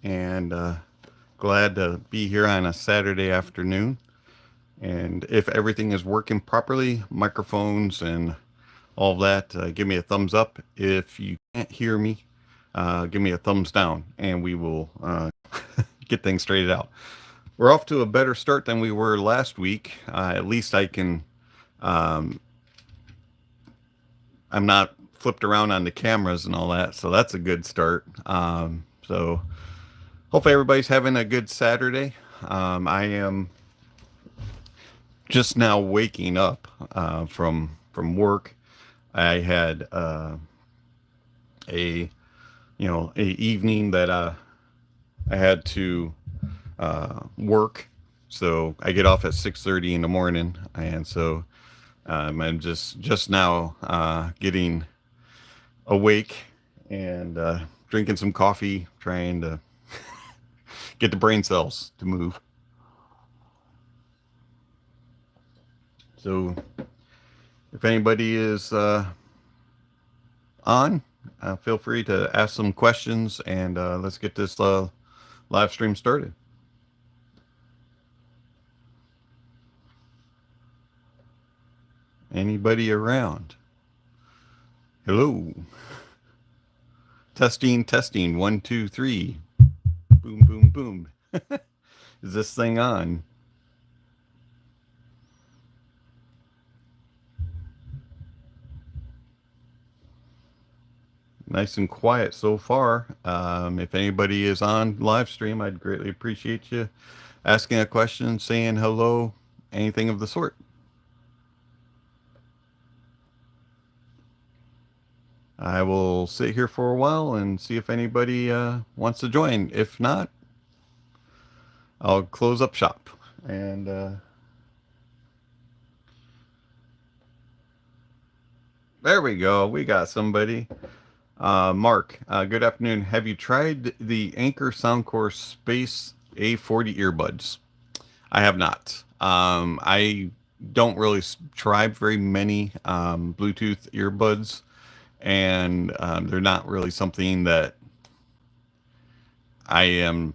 and glad to be here on a Saturday afternoon. And if everything is working properly, microphones and all of that, give me a thumbs up. If you can't hear me, give me a thumbs down, and we will get things straightened out. We're off to a better start than we were last week. At least I can. I'm not flipped around on the cameras and all that, so that's a good start. So hopefully everybody's having a good Saturday. I am just now waking up from work. I had a a evening that I had to work, so I get off at 6:30 in the morning, and so I'm just now getting awake and drinking some coffee, trying to get the brain cells to move. So if anybody is on, feel free to ask some questions, and let's get this live stream started. Anybody around? Hello. Testing, testing. 1, 2, 3. Boom, boom, boom. Is this thing on? Nice and quiet so far. If anybody is on live stream, I'd greatly appreciate you asking a question, saying hello, anything of the sort. I will sit here for a while and see if anybody wants to join. If not, I'll close up shop. And there we go. We got somebody. Mark, good afternoon. Have you tried the Anker Soundcore Space A40 earbuds? I have not. I don't really try very many Bluetooth earbuds, and they're not really something that I am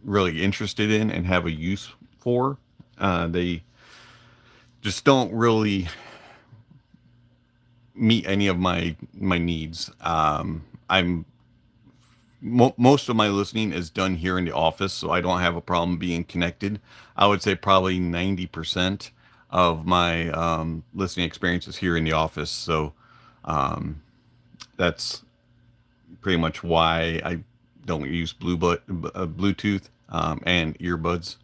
really interested in and have a use for. They just don't really meet any of my needs. Most of my listening is done here in the office, so I don't have a problem being connected. I would say probably 90% of my listening experience is here in the office. So that's pretty much why I don't use Bluetooth and earbuds.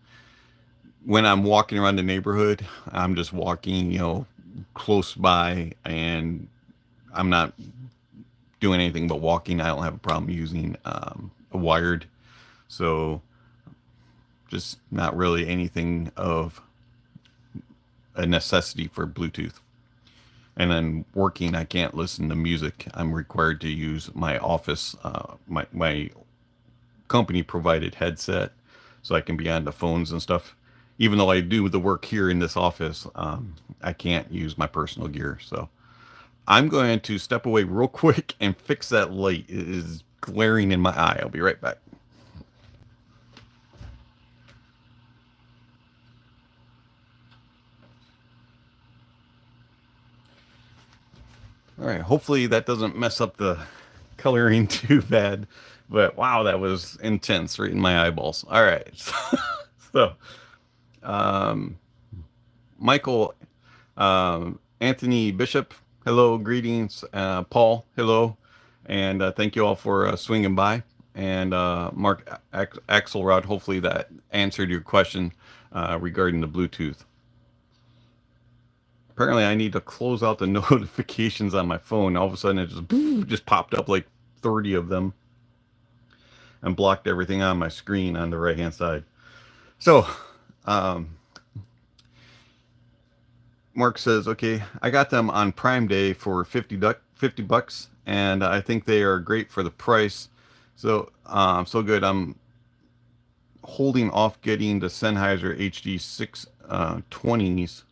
When I'm walking around the neighborhood, I'm just walking, close by, and I'm not doing anything but walking. I don't have a problem using a wired, so just not really anything of a necessity for Bluetooth. And then working, I can't listen to music. I'm required to use my office, my company provided headset, so I can be on the phones and stuff. Even though I do the work here in this office, I can't use my personal gear. So I'm going to step away real quick and fix that light. It is glaring in my eye. I'll be right back. All right. Hopefully that doesn't mess up the coloring too bad. But wow, that was intense right in my eyeballs. All right. So, Michael, Anthony Bishop, hello, greetings. Paul, hello, and thank you all for swinging by. And Mark Axelrod, hopefully that answered your question regarding the Bluetooth. Apparently, I need to close out the notifications on my phone. All of a sudden, it just popped up like 30 of them and blocked everything on my screen on the right-hand side. So, Mark says, okay, I got them on Prime Day for 50 bucks, and I think they are great for the price. So, so good. I'm holding off getting the Sennheiser HD 620s.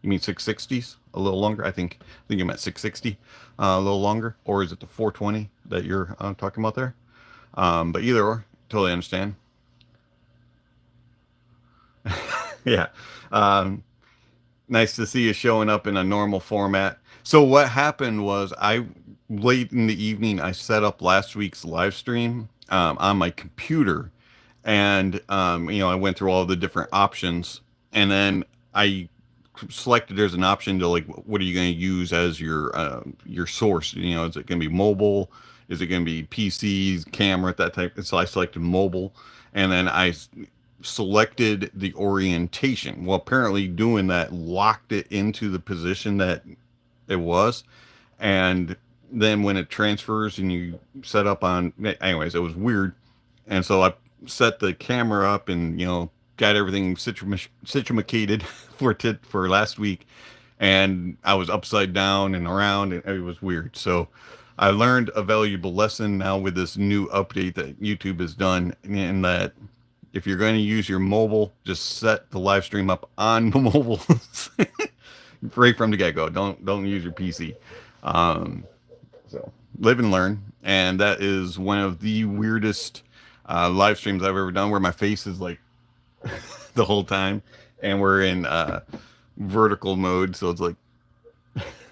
You mean 660s? A little longer? I think you meant 660. A little longer, or is it the 420 that you're talking about there? But either or, totally understand. Yeah. Um, Nice to see you showing up in a normal format. So what happened was late in the evening, I set up last week's live stream on my computer, and I went through all the different options, and then I selected there's an option to like, what are you going to use as your source? Is it going to be mobile? Is it going to be PC, camera, that type? So I selected mobile, and then I selected the orientation. Well, apparently doing that locked it into the position that it was. And then when it transfers and you set up on, anyways, it was weird. And so I set the camera up and, got everything citramacated for last week. And I was upside down and around, and it was weird. So I learned a valuable lesson now with this new update that YouTube has done, in that if you're going to use your mobile, just set the live stream up on the mobile right from the get-go. Don't use your PC. Um, so live and learn. And that is one of the weirdest live streams I've ever done, where my face is like the whole time, and we're in vertical mode. So it's like,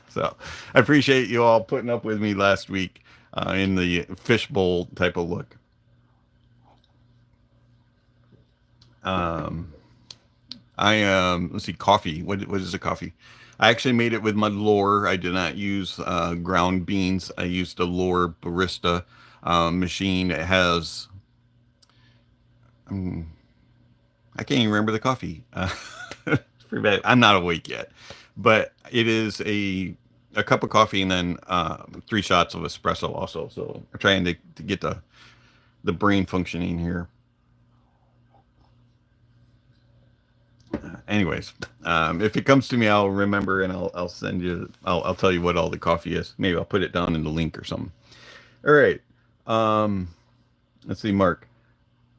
so I appreciate you all putting up with me last week in the fishbowl type of look. Um, let's see, coffee. What is a coffee? I actually made it with my Lore. I did not use ground beans. I used a Lore barista machine. It has, um, I can't even remember the coffee. It's pretty bad. I'm not awake yet, but it is a cup of coffee and then 3 shots of espresso also. So I'm trying to get the brain functioning here. Anyways, if it comes to me, I'll remember, and I'll send you. I'll tell you what all the coffee is. Maybe I'll put it down in the link or something. All right. Um, let's see, Mark.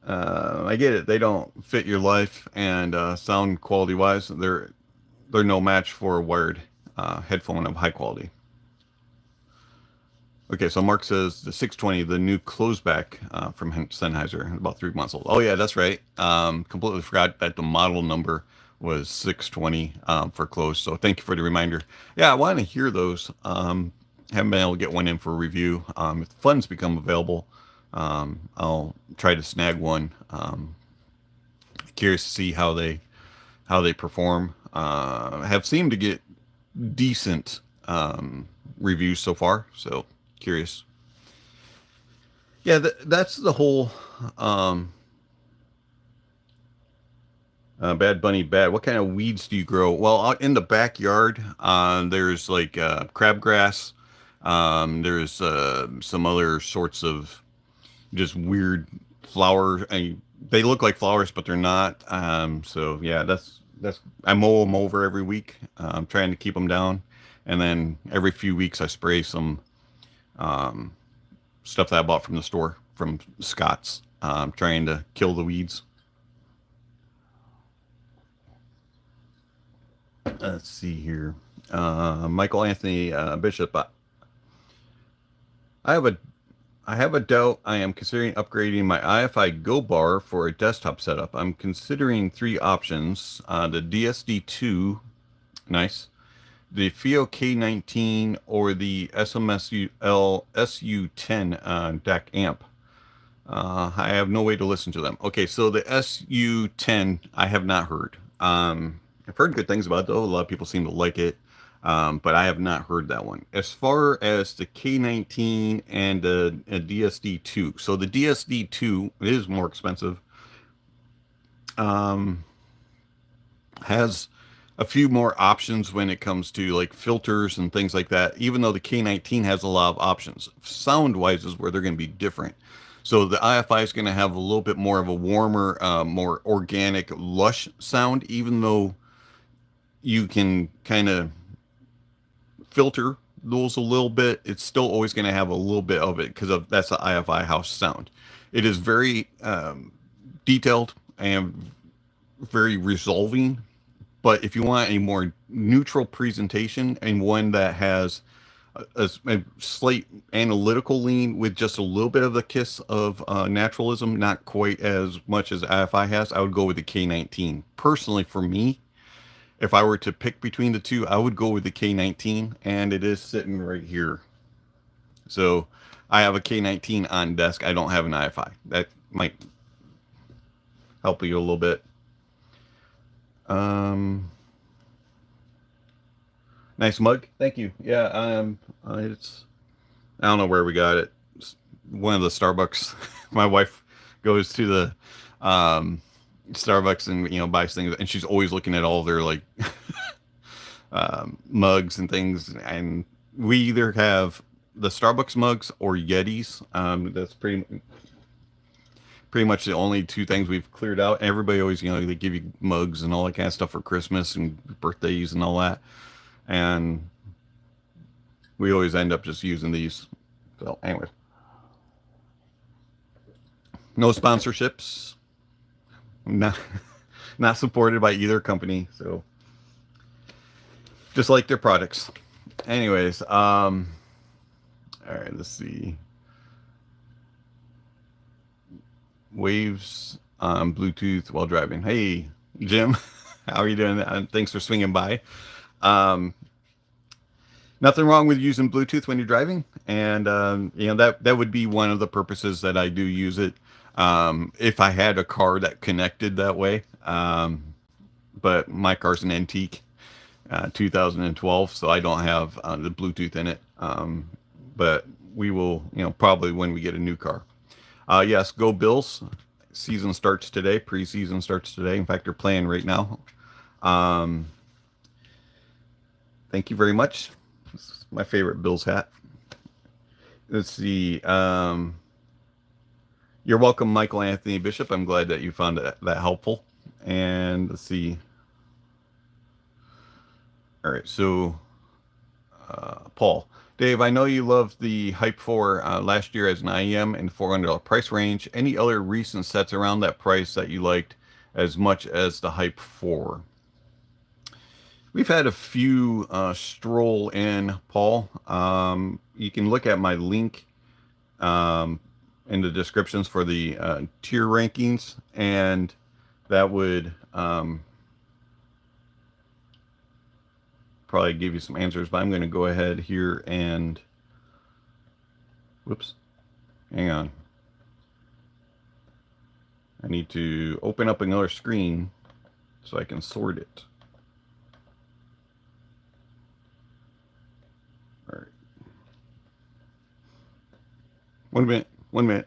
I get it. They don't fit your life, and sound quality wise, they're no match for a wired headphone of high quality. Okay, so Mark says the 620, the new closeback from Sennheiser, about 3 months old. Oh yeah, that's right. Completely forgot that the model number was 620 for close. So thank you for the reminder. Yeah, I want to hear those. Haven't been able to get one in for review. If the funds become available, I'll try to snag one. Curious to see how they perform. Have seemed to get decent reviews so far. So curious. Yeah, that's the whole um, Bad Bunny bad. What kind of weeds do you grow? Well, out in the backyard, there's like crabgrass. There's some other sorts of just weird flowers. They look like flowers, but they're not. So yeah, that's I mow them over every week. I'm trying to keep them down, and then every few weeks I spray some um, stuff that I bought from the store from Scott's. Trying to kill the weeds. Let's see here. Michael Anthony Bishop. I have a I have a doubt. I am considering upgrading my IFI Go Bar for a desktop setup. I'm considering 3 options: the DSD2, nice, the FIO K19, or the SMSUL SU10 DAC amp. I have no way to listen to them. Okay, so the SU10 I have not heard. I've heard good things about it though. A lot of people seem to like it, but I have not heard that one. As far as the K19 and the DSD2, so the DSD2 is more expensive. Um, has a few more options when it comes to like filters and things like that, even though the K19 has a lot of options. Sound wise is where they're going to be different. So the IFI is going to have a little bit more of a warmer, more organic, lush sound, even though you can kind of filter those a little bit. It's still always going to have a little bit of it because of that's the IFI house sound. It is very detailed and very resolving. But if you want a more neutral presentation and one that has a slight analytical lean with just a little bit of the kiss of naturalism, not quite as much as IFI has, I would go with the K19. Personally, for me, if I were to pick between the two, I would go with the K19, and it is sitting right here. So I have a K19 on desk. I don't have an IFI. That might help you a little bit. Nice mug. Thank you. Yeah, it's, I don't know where we got it. It's one of the Starbucks. My wife goes to the Starbucks and buys things, and she's always looking at all their like mugs and things. And we either have the Starbucks mugs or Yetis. That's pretty much the only two things we've cleared out. Everybody always, they give you mugs and all that kind of stuff for Christmas and birthdays and all that. And we always end up just using these. So anyway, no sponsorships, not supported by either company. So just like their products. Anyways, all right, let's see. Waves on Bluetooth while driving. Hey, Jim, how are you doing? Thanks for swinging by. Nothing wrong with using Bluetooth when you're driving, and that would be one of the purposes that I do use it. If I had a car that connected that way, but my car's an antique, 2012, so I don't have the Bluetooth in it. But we will, probably when we get a new car. Yes, go Bills. Season starts today. Preseason starts today. In fact, they're playing right now. Thank you very much. This is my favorite Bills hat. Let's see. You're welcome, Michael Anthony Bishop. I'm glad that you found that helpful. And let's see. All right, so Paul. Dave, I know you loved the Hype 4 last year as an IEM in the $400 price range. Any other recent sets around that price that you liked as much as the Hype 4? We've had a few stroll in, Paul. You can look at my link in the descriptions for the tier rankings, and that would probably give you some answers, but I'm going to go ahead here and whoops, hang on. I need to open up another screen so I can sort it. All right. 1 minute,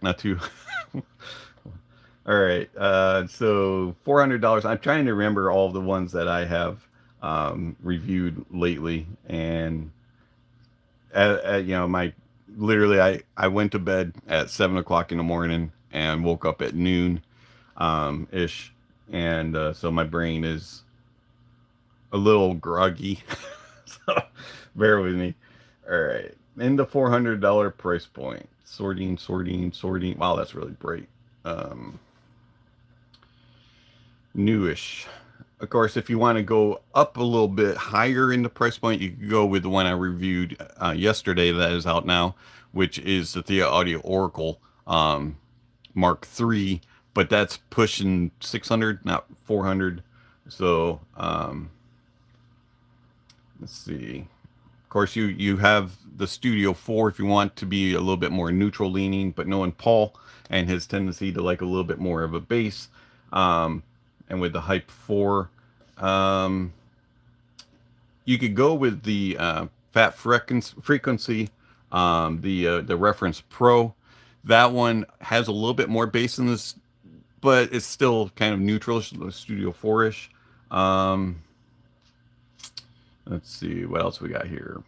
not two. All right. So $400. I'm trying to remember all the ones that I have reviewed lately, and literally I went to bed at 7 o'clock in the morning and woke up at noon ish, and so my brain is a little groggy. So bear with me. All right, in the $400 price point, sorting. Wow, that's really bright. Newish. Of course, if you want to go up a little bit higher in the price point, you could go with the one I reviewed yesterday that is out now, which is the Thea Audio Oracle Mark III, but that's pushing 600, not 400. So let's see. Of course, you have the Studio 4 if you want to be a little bit more neutral leaning, but knowing Paul and his tendency to like a little bit more of a bass, and with the Hype 4, you could go with the Fat Frequency, the Reference Pro. That one has a little bit more bass in this, but it's still kind of neutral, Studio 4-ish. Let's see, what else we got here?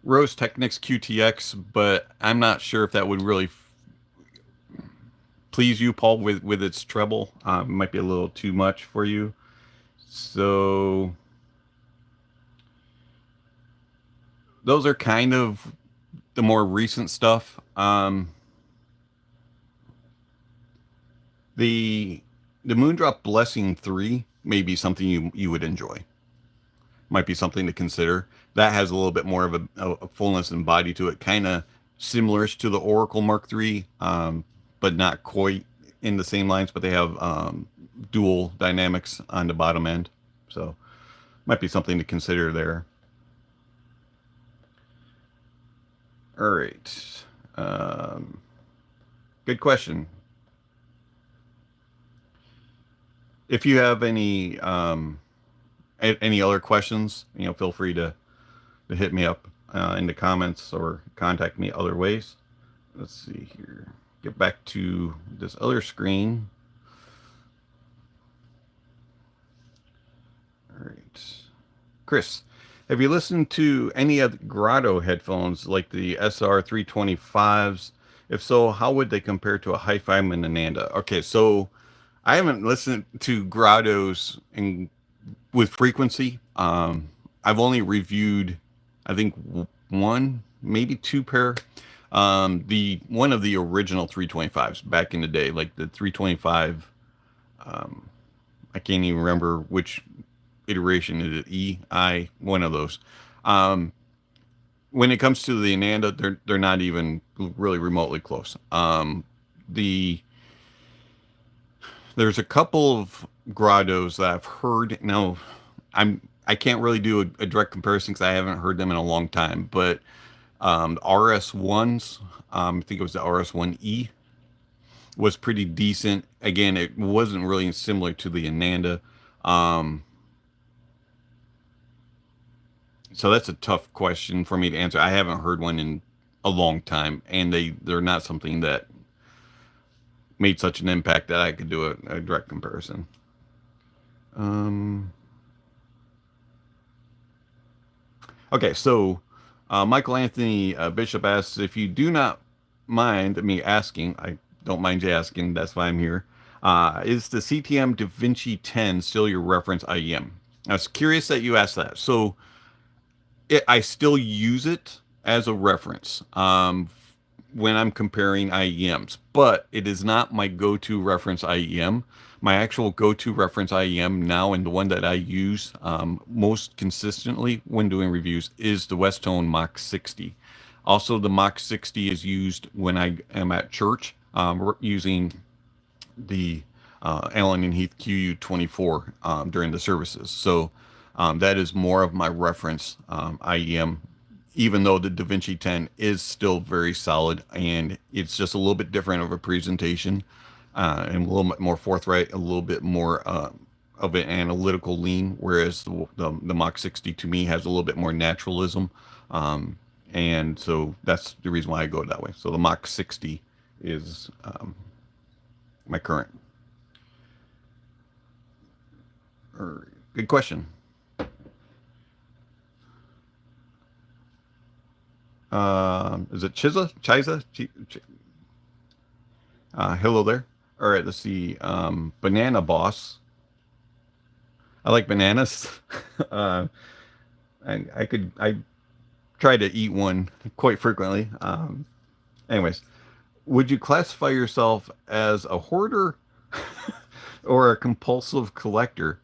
Rose Technics QTX, but I'm not sure if that would really please you, Paul, with its treble. Might be a little too much for you. So those are kind of the more recent stuff. The Moondrop Blessing 3 may be something you would enjoy. might be something to consider. That has a little bit more of a fullness and body to it, kind of similar to the Oracle Mark III, but not quite in the same lines. But they have dual dynamics on the bottom end, so might be something to consider there. All right, good question. If you have any other questions, feel free to hit me up in the comments or contact me other ways. Let's see here. Get back to this other screen. All right. Chris, have you listened to any of the Grotto headphones like the SR325s? If so, how would they compare to a Hi-Fi and Ananda? Okay, so I haven't listened to Grottos with frequency. I've only reviewed, I think, one, maybe two pair. The one of the original 325s back in the day, like the 325. I can't even remember which iteration is it. E, I, one of those. When it comes to the Ananda, they're not even really remotely close. There's a couple of Grottos that I've heard. Now, I can't really do a direct comparison because I haven't heard them in a long time. But RS1s, I think it was the RS1E, was pretty decent. Again, it wasn't really similar to the Ananda. So that's a tough question for me to answer. I haven't heard one in a long time, and they're not something that made such an impact that I could do a direct comparison. Okay, so Michael Anthony Bishop asks, if you do not mind me asking, I don't mind you asking, that's why I'm here, is the CTM DaVinci 10 still your reference IEM? I was curious that you asked that. So I still use it as a reference when I'm comparing IEMs, but it is not my go-to reference IEM. My actual go-to reference IEM now, and the one that I use most consistently when doing reviews, is the Westone Mach 60. Also, the Mach 60 is used when I am at church, using the Allen and Heath QU24 during the services. So that is more of my reference IEM, even though the DaVinci 10 is still very solid, and it's just a little bit different of a presentation, and a little bit more forthright, a little bit more of an analytical lean, whereas the Mach 60 to me has a little bit more naturalism, and so that's the reason why I go that way. So the Mach 60 is my current. Good question. Is it Chiza? Hello there. All right, let's see. Banana Boss. I like bananas. I try to eat one quite frequently. Anyways, would you classify yourself as a hoarder or a compulsive collector?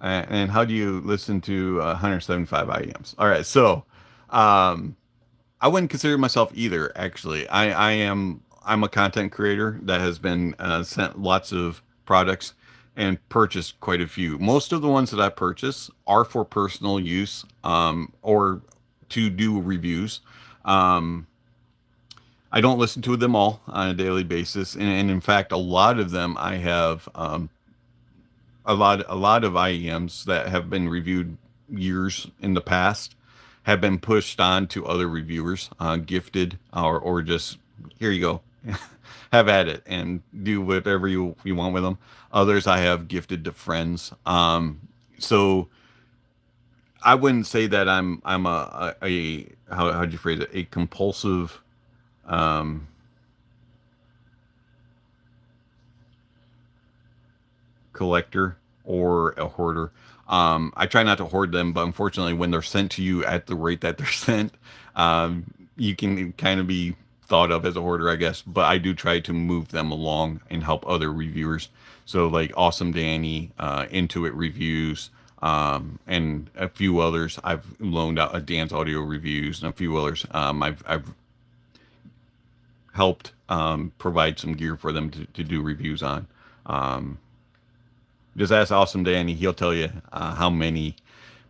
And how do you listen to 175 IEMs? All right, so I wouldn't consider myself either. Actually, I'm a content creator that has been sent lots of products and purchased quite a few. Most of the ones that I purchase are for personal use, or to do reviews. I don't listen to them all on a daily basis, and in fact, a lot of them I have a lot of IEMs that have been reviewed years in the past have been pushed on to other reviewers, gifted, or just, here you go, have at it and do whatever you want with them. Others I have gifted to friends. So I wouldn't say that I'm how'd you phrase it, a compulsive collector or a hoarder. I try not to hoard them, but unfortunately, when they're sent to you at the rate that they're sent, you can kind of be thought of as a hoarder, I guess. But I do try to move them along and help other reviewers. So like Awesome Danny, Intuit Reviews, and a few others. I've loaned out Dan's audio reviews and a few others. I've helped provide some gear for them to do reviews on. Um, just ask Awesome Danny; he'll tell you how many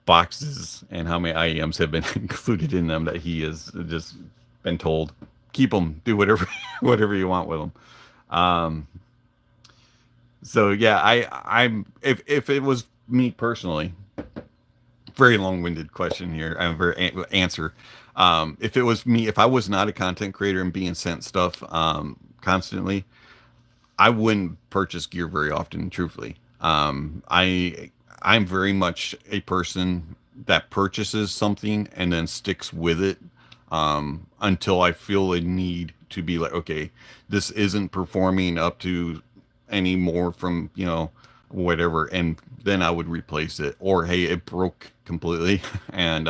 boxes and how many IEMs have been included in them that he has just been told keep them, do whatever whatever you want with them. Um, so yeah, I'm if it was me personally, very long-winded question here. I'm very answer. If it was me, if I was not a content creator and being sent stuff constantly, I wouldn't purchase gear very often, truthfully. I'm very much a person that purchases something and then sticks with it until I feel a need to be like, okay, this isn't performing up to any more from, whatever, and then I would replace it. Or hey, it broke completely and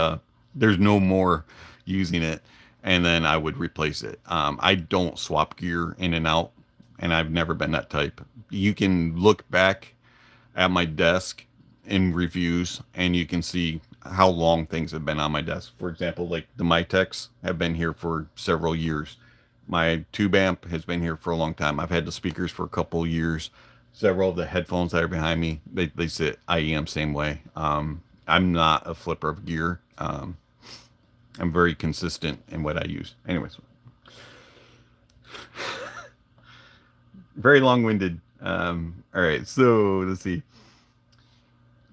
there's no more using it, and then I would replace it. I don't swap gear in and out, and I've never been that type. You can look back at my desk in reviews and you can see how long things have been on my desk. For example, like the Mytex have been here for several years. My tube amp has been here for a long time. I've had the speakers for a couple of years. Several of the headphones that are behind me, they sit IEM same way. I'm not a flipper of gear. I'm very consistent in what I use. Anyways, very long-winded. All right, so let's see.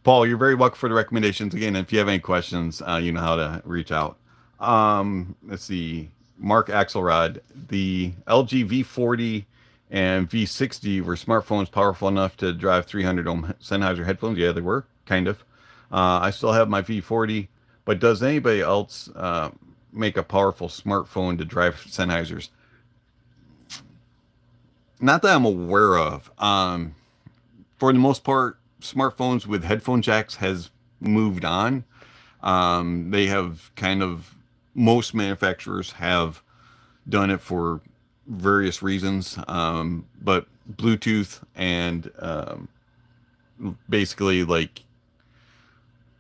Paul, you're very welcome for the recommendations. Again, if you have any questions, you know how to reach out. Let's see. Mark Axelrod, the LG V40 and V60 were smartphones powerful enough to drive 300 ohm Sennheiser headphones? Yeah, they were, kind of. I still have my V40, but does anybody else make a powerful smartphone to drive Sennheisers? Not that I'm aware of. For the most part, smartphones with headphone jacks has moved on. They have most manufacturers have done it for various reasons, but Bluetooth and basically like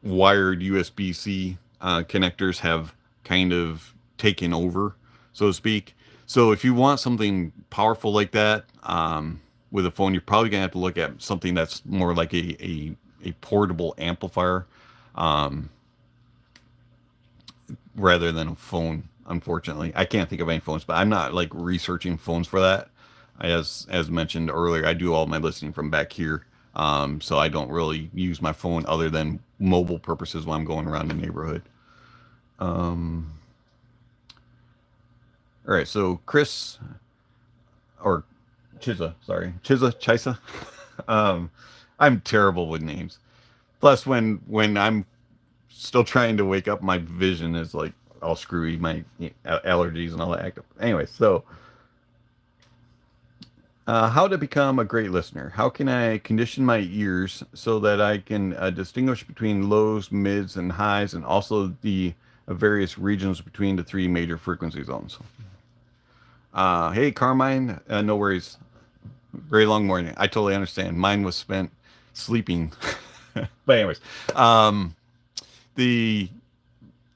wired USB-C connectors have kind of taken over, so to speak. So if you want something powerful like that with a phone, you're probably gonna have to look at something that's more like a portable amplifier rather than a phone. Unfortunately, I can't think of any phones, but I'm not like researching phones for that. As mentioned earlier, I do all my listening from back here, so I don't really use my phone other than mobile purposes when I'm going around the neighborhood. All right, so Chris or Chisa. I'm terrible with names. Plus, when I'm still trying to wake up, my vision is like all screwy, my allergies and all that act up. Anyway, so how to become a great listener? How can I condition my ears so that I can distinguish between lows, mids, and highs, and also the various regions between the three major frequency zones? Hey, Carmine, no worries. Very long morning. I totally understand. Mine was spent sleeping. But anyways, the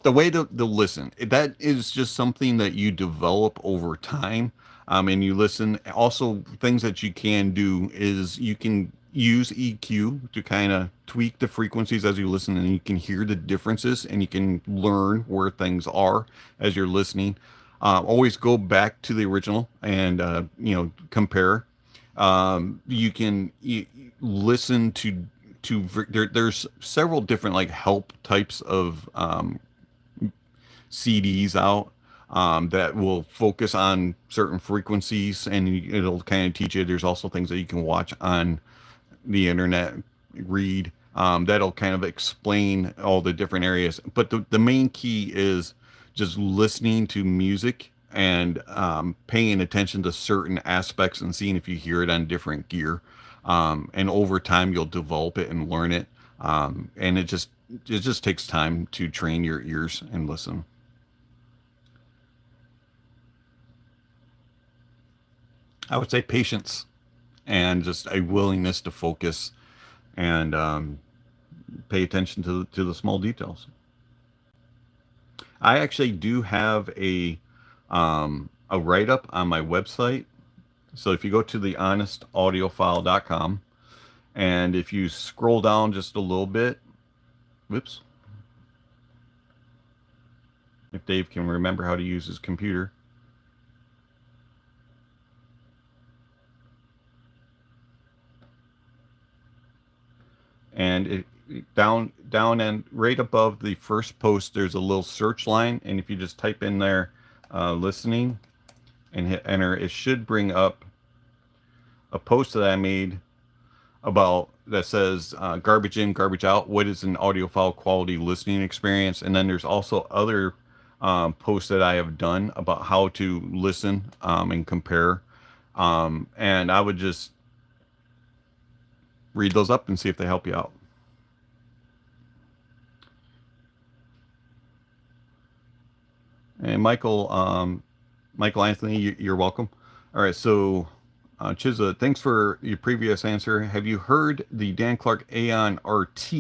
way to listen, that is just something that you develop over time, and you listen. Also, things that you can do is you can use EQ to kind of tweak the frequencies as you listen, and you can hear the differences and you can learn where things are as you're listening. Always go back to the original and compare. You can listen there's several different like help types of CDs out that will focus on certain frequencies, and it'll kind of teach you. There's also things that you can watch on the internet, read, that'll kind of explain all the different areas. But the main key is just listening to music and paying attention to certain aspects and seeing if you hear it on different gear. And over time, you'll develop it and learn it. And it just takes time to train your ears and listen. I would say patience and just a willingness to focus and pay attention to the small details. I actually do have a write-up on my website. So if you go to the honestaudiophile.com, and if you scroll down just a little bit, whoops, if Dave can remember how to use his computer. And down and right above the first post, there's a little search line, and if you just type in there listening and hit enter, it should bring up a post that I made about that says garbage in, garbage out. What is an audiophile quality listening experience? And then there's also other posts that I have done about how to listen and compare. And I would just read those up and see if they help you out. And Michael Anthony, you're welcome. All right, so Chizza, thanks for your previous answer. Have you heard the Dan Clark Aeon RT,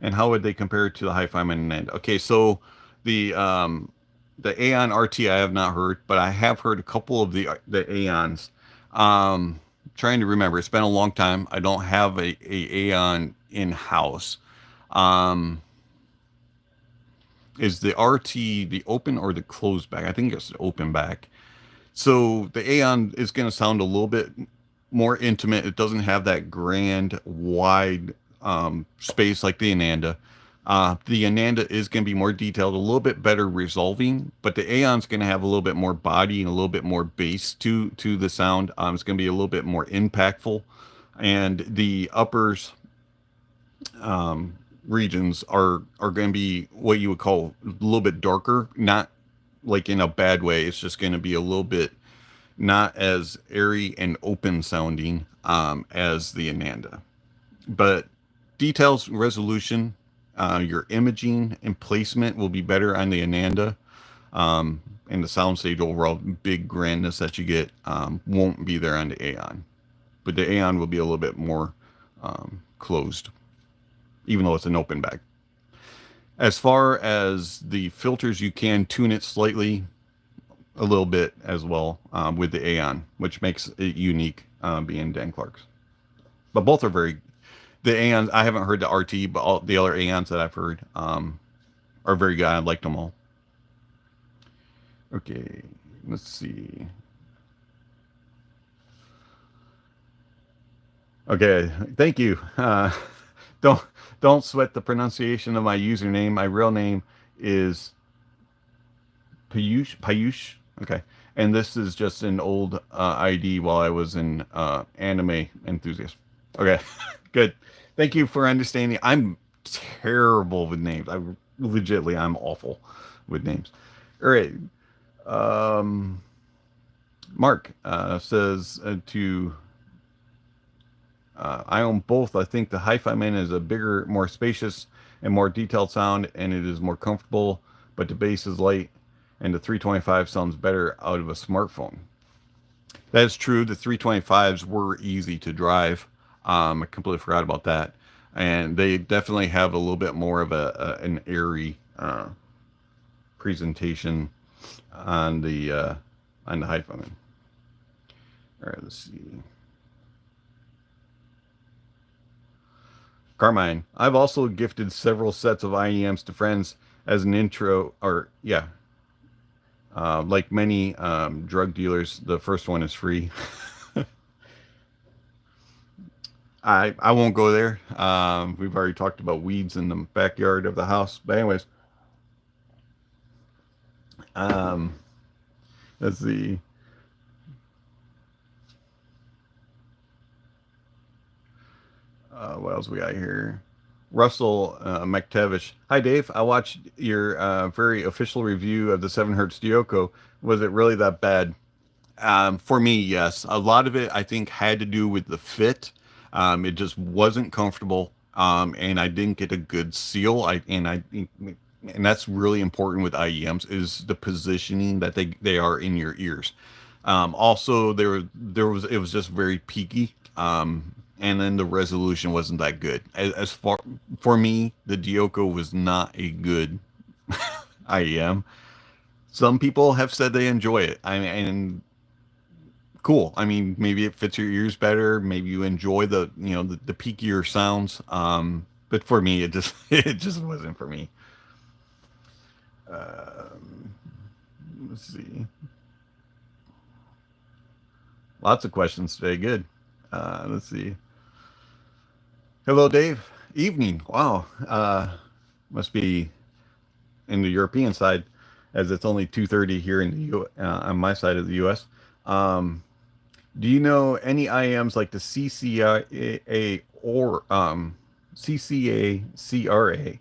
and how would they compare to the Hi-Fi-Man Ananda? Okay, so the Aeon RT I have not heard, but I have heard a couple of the Aeons. Trying to remember, it's been a long time. I don't have a Aeon in house. Is the RT the open or the closed back? I think it's the open back. So the Aeon is going to sound a little bit more intimate. It doesn't have that grand, wide space like the Ananda. The Ananda is going to be more detailed, a little bit better resolving, but the Aeon's going to have a little bit more body and a little bit more bass to the sound. It's going to be a little bit more impactful, and the uppers regions are going to be what you would call a little bit darker, not like in a bad way. It's just going to be a little bit not as airy and open sounding as the Ananda, but details, resolution, your imaging and placement will be better on the Ananda, and the soundstage overall big grandness that you get won't be there on the Aeon, but the Aeon will be a little bit more closed, even though it's an open back. As far as the filters, you can tune it slightly a little bit as well with the Aeon, which makes it unique being Dan Clark's. But both are very, the Aeons, I haven't heard the RT, but all the other Aeons that I've heard are very good. I liked them all. Okay, let's see. Okay, thank you. Don't sweat the pronunciation of my username. My real name is Payush. Okay, and this is just an old ID while I was in anime enthusiast. Okay, good. Thank you for understanding. I'm terrible with names. I'm awful with names. All right. Mark says to I own both. I think the Hi-Fi-Man is a bigger, more spacious, and more detailed sound, and it is more comfortable, but the bass is light, and the 325 sounds better out of a smartphone. That is true. The 325s were easy to drive. I completely forgot about that. And they definitely have a little bit more of an airy presentation on the Hi-Fi-Man. All right, let's see. Carmine, I've also gifted several sets of IEMs to friends as an intro, or yeah, like many drug dealers, the first one is free. I won't go there. We've already talked about weeds in the backyard of the house. But anyways, let's see. What else we got here? Russell McTavish. Hi, Dave. I watched your very official review of the 7 Hertz Dioko. Was it really that bad? For me, yes. A lot of it, I think, had to do with the fit. It just wasn't comfortable, and I didn't get a good seal. And that's really important with IEMs is the positioning that they are in your ears. Also, it was just very peaky. and then the resolution wasn't that good. As far for me, the Dioko was not a good IEM. Some people have said they enjoy it. And cool. I mean, maybe it fits your ears better. Maybe you enjoy the peakier sounds. But for me, it just it just wasn't for me. Um, let's see. Lots of questions today. Good. Let's see. Hello, Dave. Evening. Wow. Must be in the European side, as it's only 2:30 here in the on my side of the U.S. Um, do you know any IMs like the CCA or CCA CRA?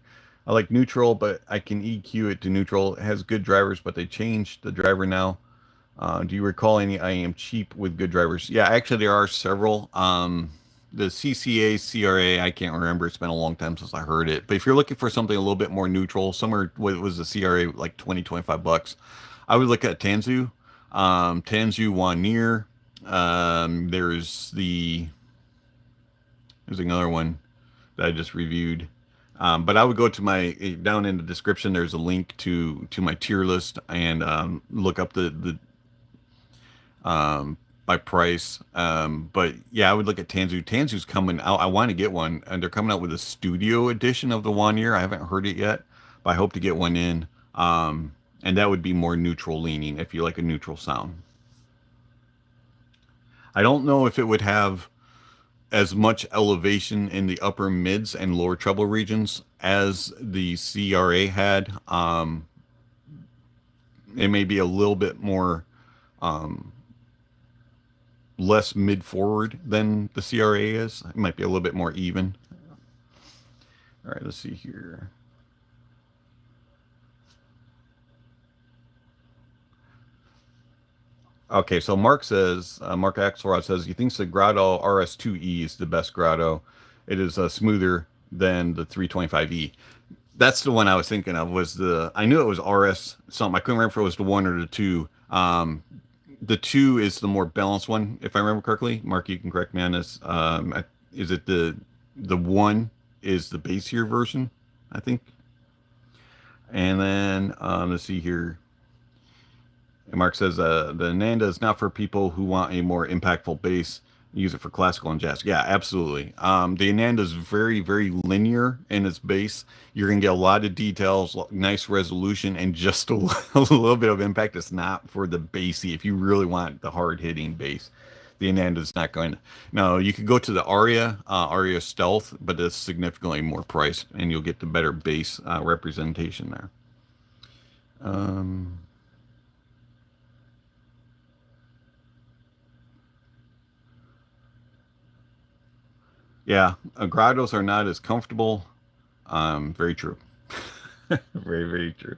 I like neutral, but I can EQ it to neutral. It has good drivers, but they changed the driver now. Do you recall any IM cheap with good drivers? Yeah, actually there are several. The CCA, CRA, I can't remember. It's been a long time since I heard it. But if you're looking for something a little bit more neutral, somewhere what was the CRA like 20, 25 bucks, I would look at Tanzu. Tanzu Wanir. There's another one that I just reviewed. But I would go to my down in the description. There's a link to my tier list and look up the by price. But yeah, I would look at Tanzu. Tanzu's coming out. I want to get one, and they're coming out with a studio edition of the 1 year. I haven't heard it yet, but I hope to get one in. And that would be more neutral leaning if you like a neutral sound. I don't know if it would have as much elevation in the upper mids and lower treble regions as the CRA had. It may be a little bit more less mid forward than the CRA is. It might be a little bit more even. All right, let's see here. Okay, so Mark Axelrod says he thinks the Grotto RS2E is the best Grotto. It is smoother than the 325E. That's the one I was thinking of. I knew it was RS something. I couldn't remember if it was the 1 or the 2. The 2 is the more balanced one, if I remember correctly. Mark, you can correct me on this. Is it the 1 is the bassier version, I think. And then let's see here. And Mark says the Nanda is not for people who want a more impactful bass. Use it for classical and jazz. Yeah, absolutely. The Ananda is very, very linear in its bass. You're going to get a lot of details, nice resolution, and just a little bit of impact. It's not for the bassy. If you really want the hard-hitting bass, the Ananda is not going to. No, you could go to the Aria Stealth, but it's significantly more priced, and you'll get the better bass representation there. Yeah, grottos are not as comfortable. Very true. Very, very true.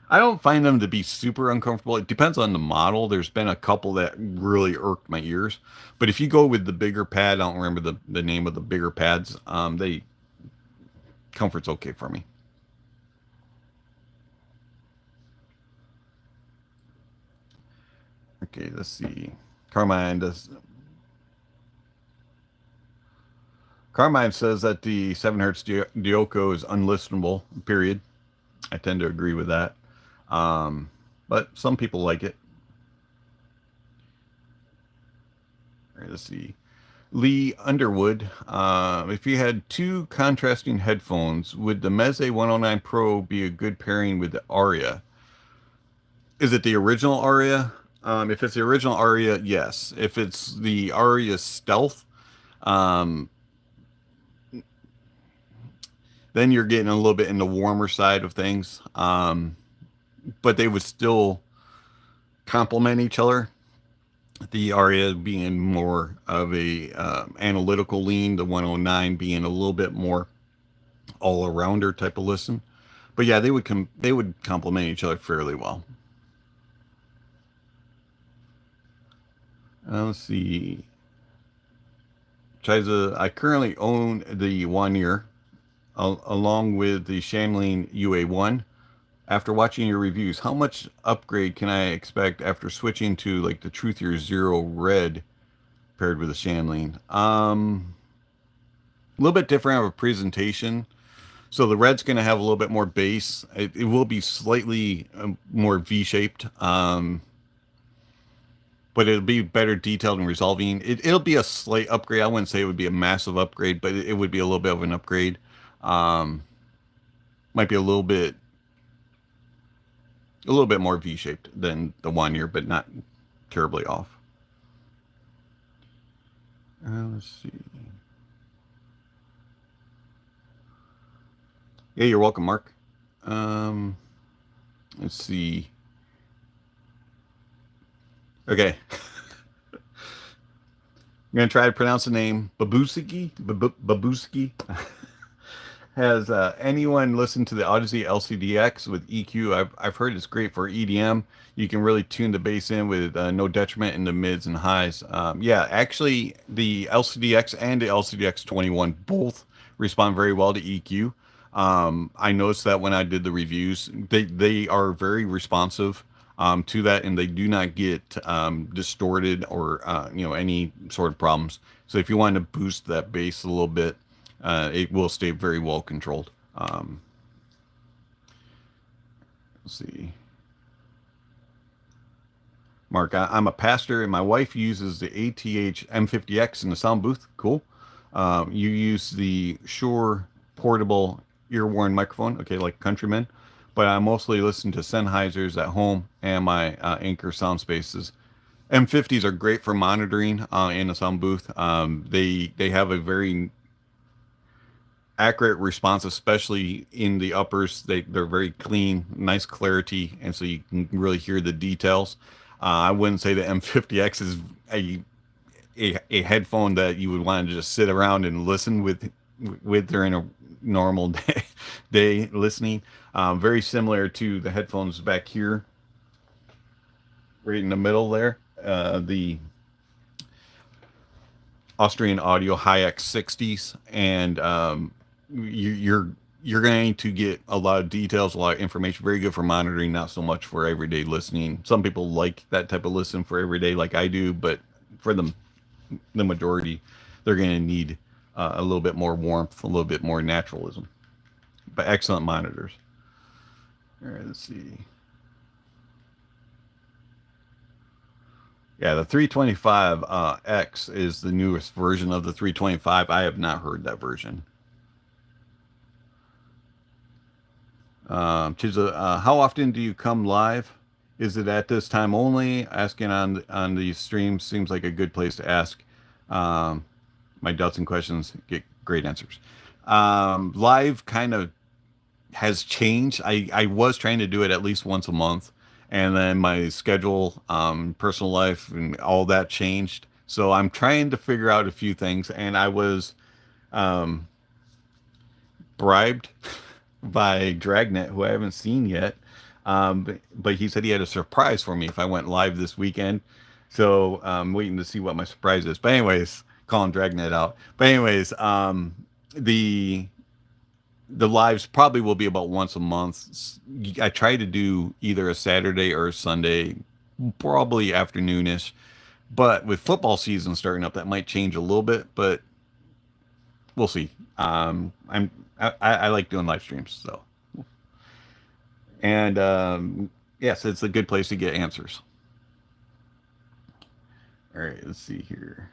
I don't find them to be super uncomfortable. It depends on the model. There's been a couple that really irked my ears. But if you go with the bigger pad, I don't remember the name of the bigger pads. Comfort's okay for me. Okay, let's see. Carmine says that the 7 hertz Dioko is unlistenable, period. I tend to agree with that. But some people like it. All right, let's see. Lee Underwood, if you had 2 contrasting headphones, would the Meze 109 Pro be a good pairing with the Aria? Is it the original Aria? If it's the original Aria, yes. If it's the Aria Stealth, then you're getting a little bit in the warmer side of things. But they would still complement each other. The Aria being more of a analytical lean, the 109 being a little bit more all-arounder type of listen. But yeah, they would complement each other fairly well. Let's see. Chiza, I currently own the 1 year along with the Shamling UA1. After watching your reviews, how much upgrade can I expect after switching to like the Truthier Zero Red paired with the Shamling? little bit different of a presentation. So the red's going to have a little bit more bass. It will be slightly more V-shaped, but it'll be better detailed and resolving. It'll be a slight upgrade. I wouldn't say it would be a massive upgrade, but it would be a little bit of an upgrade. Might be a little bit more V-shaped than the One Ear, but not terribly off. Let's see. Yeah, you're welcome, Mark. Let's see. Okay. I'm going to try to pronounce the name. Babuski? Babuski? Has anyone listened to the Audeze LCDX with EQ? I've heard it's great for EDM. You can really tune the bass in with no detriment in the mids and highs. Yeah, actually, the LCDX and the LCDX 21 both respond very well to EQ. I noticed that when I did the reviews, they are very responsive to that, and they do not get distorted or any sort of problems. So if you want to boost that bass a little bit, it will stay very well controlled. Let's see. Mark, I'm a pastor and my wife uses the ATH M50X in the sound booth. Cool. You use the Shure portable ear-worn microphone, okay, like Countryman. But I mostly listen to Sennheisers at home and my Anchor sound spaces. M50s are great for monitoring in a sound booth. They have a very accurate response, especially in the uppers. They're very clean, nice clarity, and so you can really hear the details. I wouldn't say the M50X is a headphone that you would want to just sit around and listen with during a normal day listening. Very similar to the headphones back here, right in the middle there. The Austrian Audio HiX 60s, and you're going to get a lot of details, a lot of information. Very good for monitoring, not so much for everyday listening. Some people like that type of listen for everyday, like I do, but for the majority, they're going to need a little bit more warmth, a little bit more naturalism. But excellent monitors. All right, let's see. Yeah, the 325X is the newest version of the 325. I have not heard that version. How often do you come live? Is it at this time only? Asking on the streams seems like a good place to ask. My doubts and questions get great answers. Live kind of has changed. I was trying to do it at least once a month, and then my schedule, personal life, and all that changed. So I'm trying to figure out a few things, and I was bribed by Dragnet, who I haven't seen yet. But he said he had a surprise for me if I went live this weekend. So I'm waiting to see what my surprise is. But anyways, calling Dragnet out. But anyways, the lives probably will be about once a month. I try to do either a Saturday or a Sunday, probably afternoonish. But with football season starting up, that might change a little bit, but we'll see. I like doing live streams, so. And yes, it's a good place to get answers. All right, let's see here.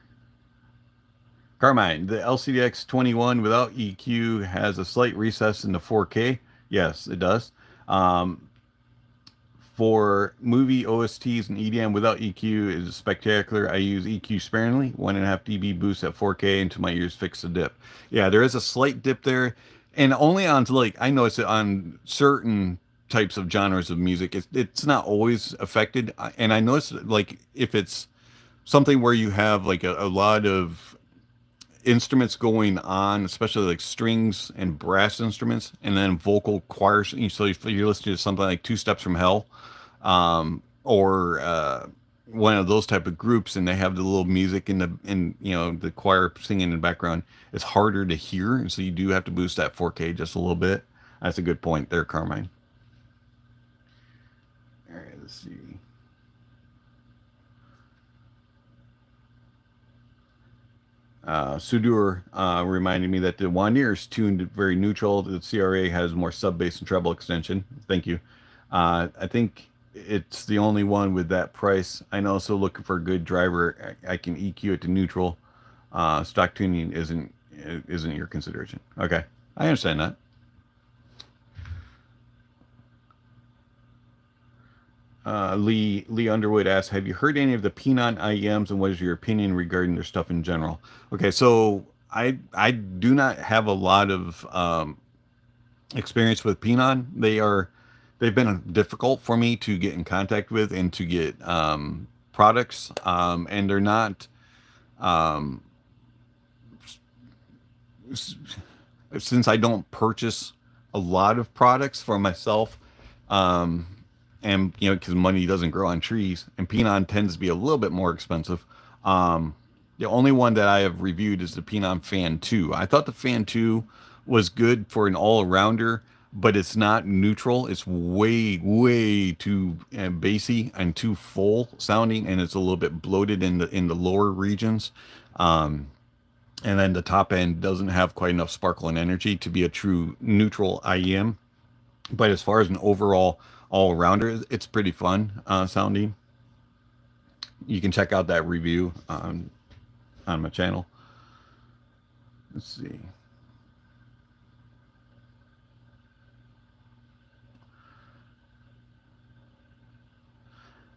Carmine, the LCDX 21 without EQ has a slight recess into 4K. Yes, it does. For movie OSTs and EDM without EQ is spectacular. I use EQ sparingly, 1.5 dB boost at 4K until my ears fix the dip. Yeah, there is a slight dip there, and only on I notice it on certain types of genres of music. It's not always affected, and I notice like if it's something where you have like a lot of instruments going on, especially like strings and brass instruments, and then vocal choirs. So if you're listening to something like Two Steps from Hell, or one of those type of groups, and they have the little music in the choir singing in the background, it's harder to hear, and so you do have to boost that 4K just a little bit. That's a good point there, Carmine. All right, let's see. Sudur reminded me that the Wanir is tuned very neutral. The CRA has more sub bass and treble extension. Thank you. I think it's the only one with that price. I know, so looking for a good driver, I can EQ it to neutral. Stock tuning isn't your consideration. Okay, I understand that. Lee Underwood asks, "Have you heard any of the Pinon IEMs, and what is your opinion regarding their stuff in general?" Okay, so I do not have a lot of experience with Pinon. They've been difficult for me to get in contact with and to get products, and they're not since I don't purchase a lot of products for myself. And because money doesn't grow on trees, and Pinon tends to be a little bit more expensive. The only one that I have reviewed is the Pinon Fan 2. I thought the Fan 2 was good for an all-arounder, but it's not neutral. It's way too bassy and too full sounding, and it's a little bit bloated in the lower regions. And then the top end doesn't have quite enough sparkle and energy to be a true neutral IEM. But as far as an overall all-rounder, it's pretty fun sounding. You can check out that review on my channel. Let's see.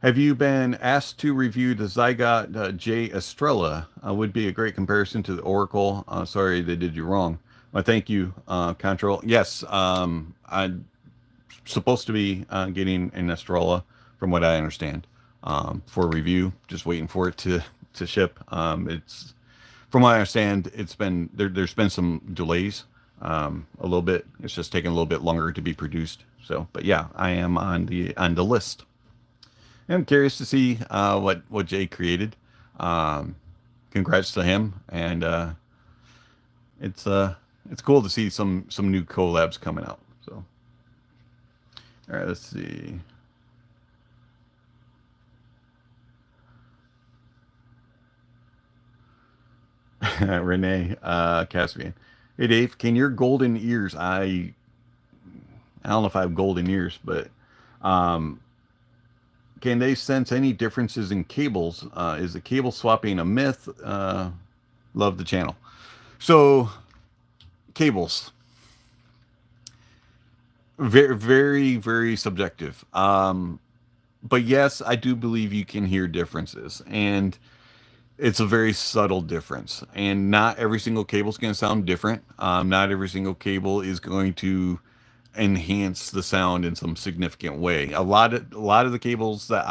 Have you been asked to review the Zygot J Estrella? Would be a great comparison to the Oracle. Sorry, they did you wrong. Well, thank you, Control. Yes, I'm supposed to be getting an Estrella, from what I understand, for review. Just waiting for it to ship. It's from what I understand, it's been there's been some delays, a little bit. It's just taking a little bit longer to be produced. So, but yeah, I am on the list. I'm curious to see what Jay created. Congrats to him, and it's cool to see some new collabs coming out. So, all right, let's see. Renee Caspian. Hey Dave, can your golden ears? I don't know if I have golden ears, but can they sense any differences in cables? Is the cable swapping a myth? Love the channel. So, cables. Very subjective. But yes, I do believe you can hear differences. And it's a very subtle difference. And not every single cable is going to sound different. Not every single cable is going to enhance the sound in some significant way. A lot of the cables that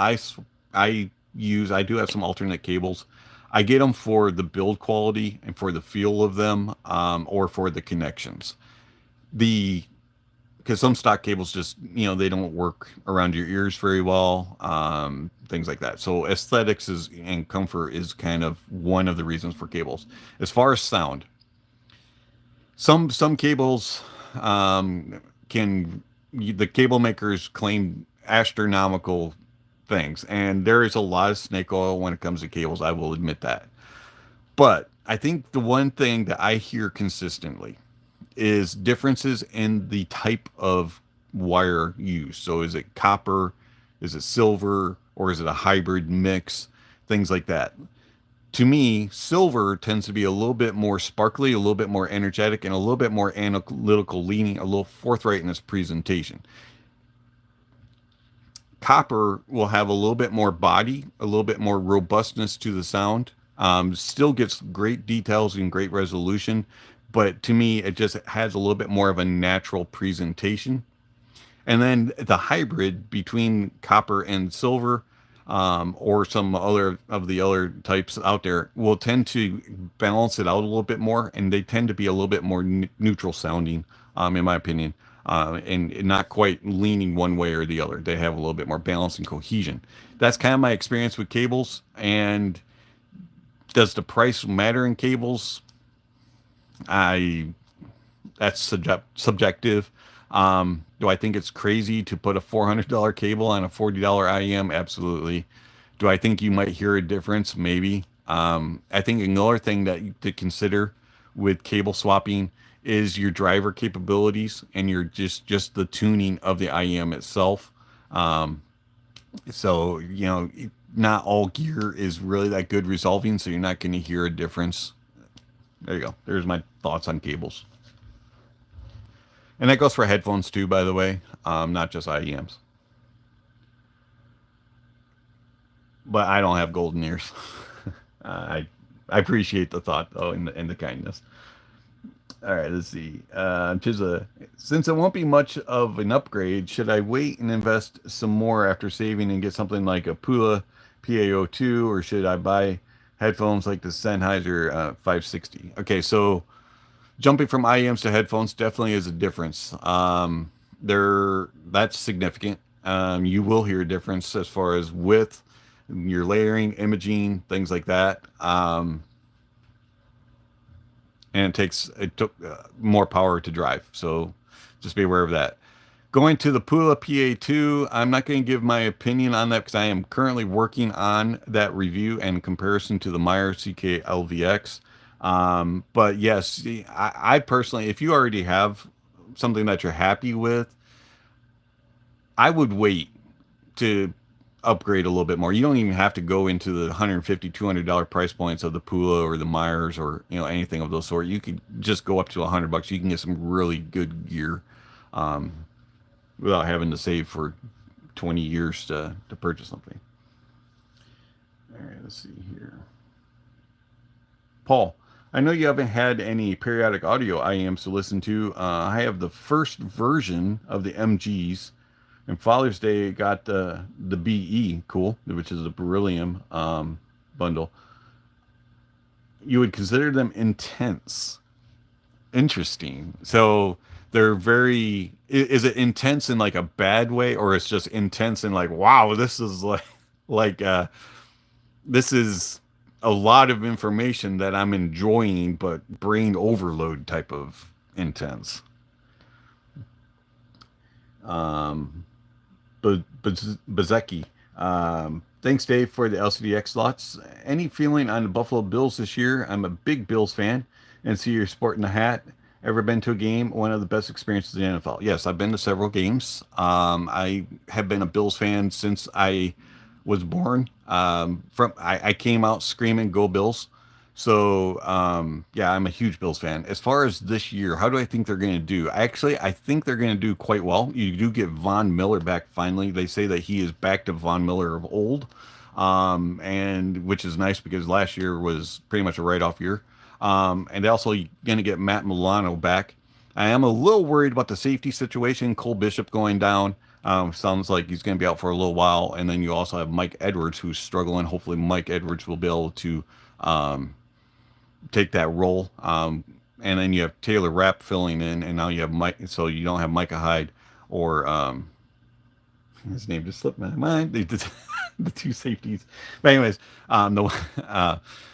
I use, I do have some alternate cables. I get them for the build quality and for the feel of them, or for the connections. Because some stock cables just they don't work around your ears very well, things like that. So aesthetics and comfort is kind of one of the reasons for cables. As far as sound, some cables the cable makers claim astronomical things, and there is a lot of snake oil when it comes to cables. I will admit that. But I think the one thing that I hear consistently is differences in the type of wire used. So is it copper, is it silver, or is it a hybrid mix? Things like that. To me, silver tends to be a little bit more sparkly, a little bit more energetic, and a little bit more analytical leaning, a little forthright in its presentation. Copper will have a little bit more body, a little bit more robustness to the sound. Still gets great details and great resolution, but to me, it just has a little bit more of a natural presentation. And then the hybrid between copper and silver, or some other of the other types out there, will tend to balance it out a little bit more, and they tend to be a little bit more neutral sounding, in my opinion, and not quite leaning one way or the other. They have a little bit more balance and cohesion. That's kind of my experience with cables. And does the price matter in cables? That's subjective. Do I think it's crazy to put a $400 cable on a $40 IEM? Absolutely. Do I think you might hear a difference? Maybe. I think another thing to consider with cable swapping is your driver capabilities and your just the tuning of the IEM itself. Um, so not all gear is really that good resolving, so you're not going to hear a difference. There you go. There's my thoughts on cables, and that goes for headphones too, by the way, not just IEMs. But I don't have golden ears. I appreciate the thought though, and the kindness. All right, let's see. Since it won't be much of an upgrade, should I wait and invest some more after saving and get something like a Pula PAO2, or should I buy headphones like the Sennheiser 560? Okay, so jumping from IEMs to headphones definitely is a difference. That's significant. You will hear a difference as far as width, your layering, imaging, things like that. And it took more power to drive. So just be aware of that. Going to the Pula PA2, I'm not going to give my opinion on that because I am currently working on that review and comparison to the Meyer CK LVX. But yes, I personally, if you already have something that you're happy with, I would wait to upgrade a little bit more. You don't even have to go into the $150, $200 price points of the Pula or the Myers or anything of those sort. You could just go up to $100. You can get some really good gear without having to save for 20 years to purchase something. All right, let's see here. Paul, I know you haven't had any periodic audio IEMs to listen to. I have the first version of the MGs. And Father's Day got the BE, cool, which is a beryllium bundle. You would consider them intense. Interesting. So they're very. Is it intense in like a bad way, or it's just intense in like, wow, this is like this is a lot of information that I'm enjoying, but brain overload type of intense. Bazeki. Thanks, Dave, for the LCDX slots. Any feeling on the Buffalo Bills this year? I'm a big Bills fan, and see you're sporting the hat. Ever been to a game? One of the best experiences in the NFL. Yes, I've been to several games. I have been a Bills fan since I was born. I came out screaming "Go Bills!" So yeah, I'm a huge Bills fan. As far as this year, how do I think they're going to do? Actually, I think they're going to do quite well. You do get Von Miller back finally. They say that he is back to Von Miller of old, and which is nice because last year was pretty much a write-off year. And also going to get Matt Milano back. I am a little worried about the safety situation. Cole Bishop going down. Sounds like he's going to be out for a little while. And then you also have Mike Edwards, who's struggling. Hopefully Mike Edwards will be able to take that role. And then you have Taylor Rapp filling in, and now you have Mike. So you don't have Micah Hyde or his name just slipped my mind. The two safeties. But anyways,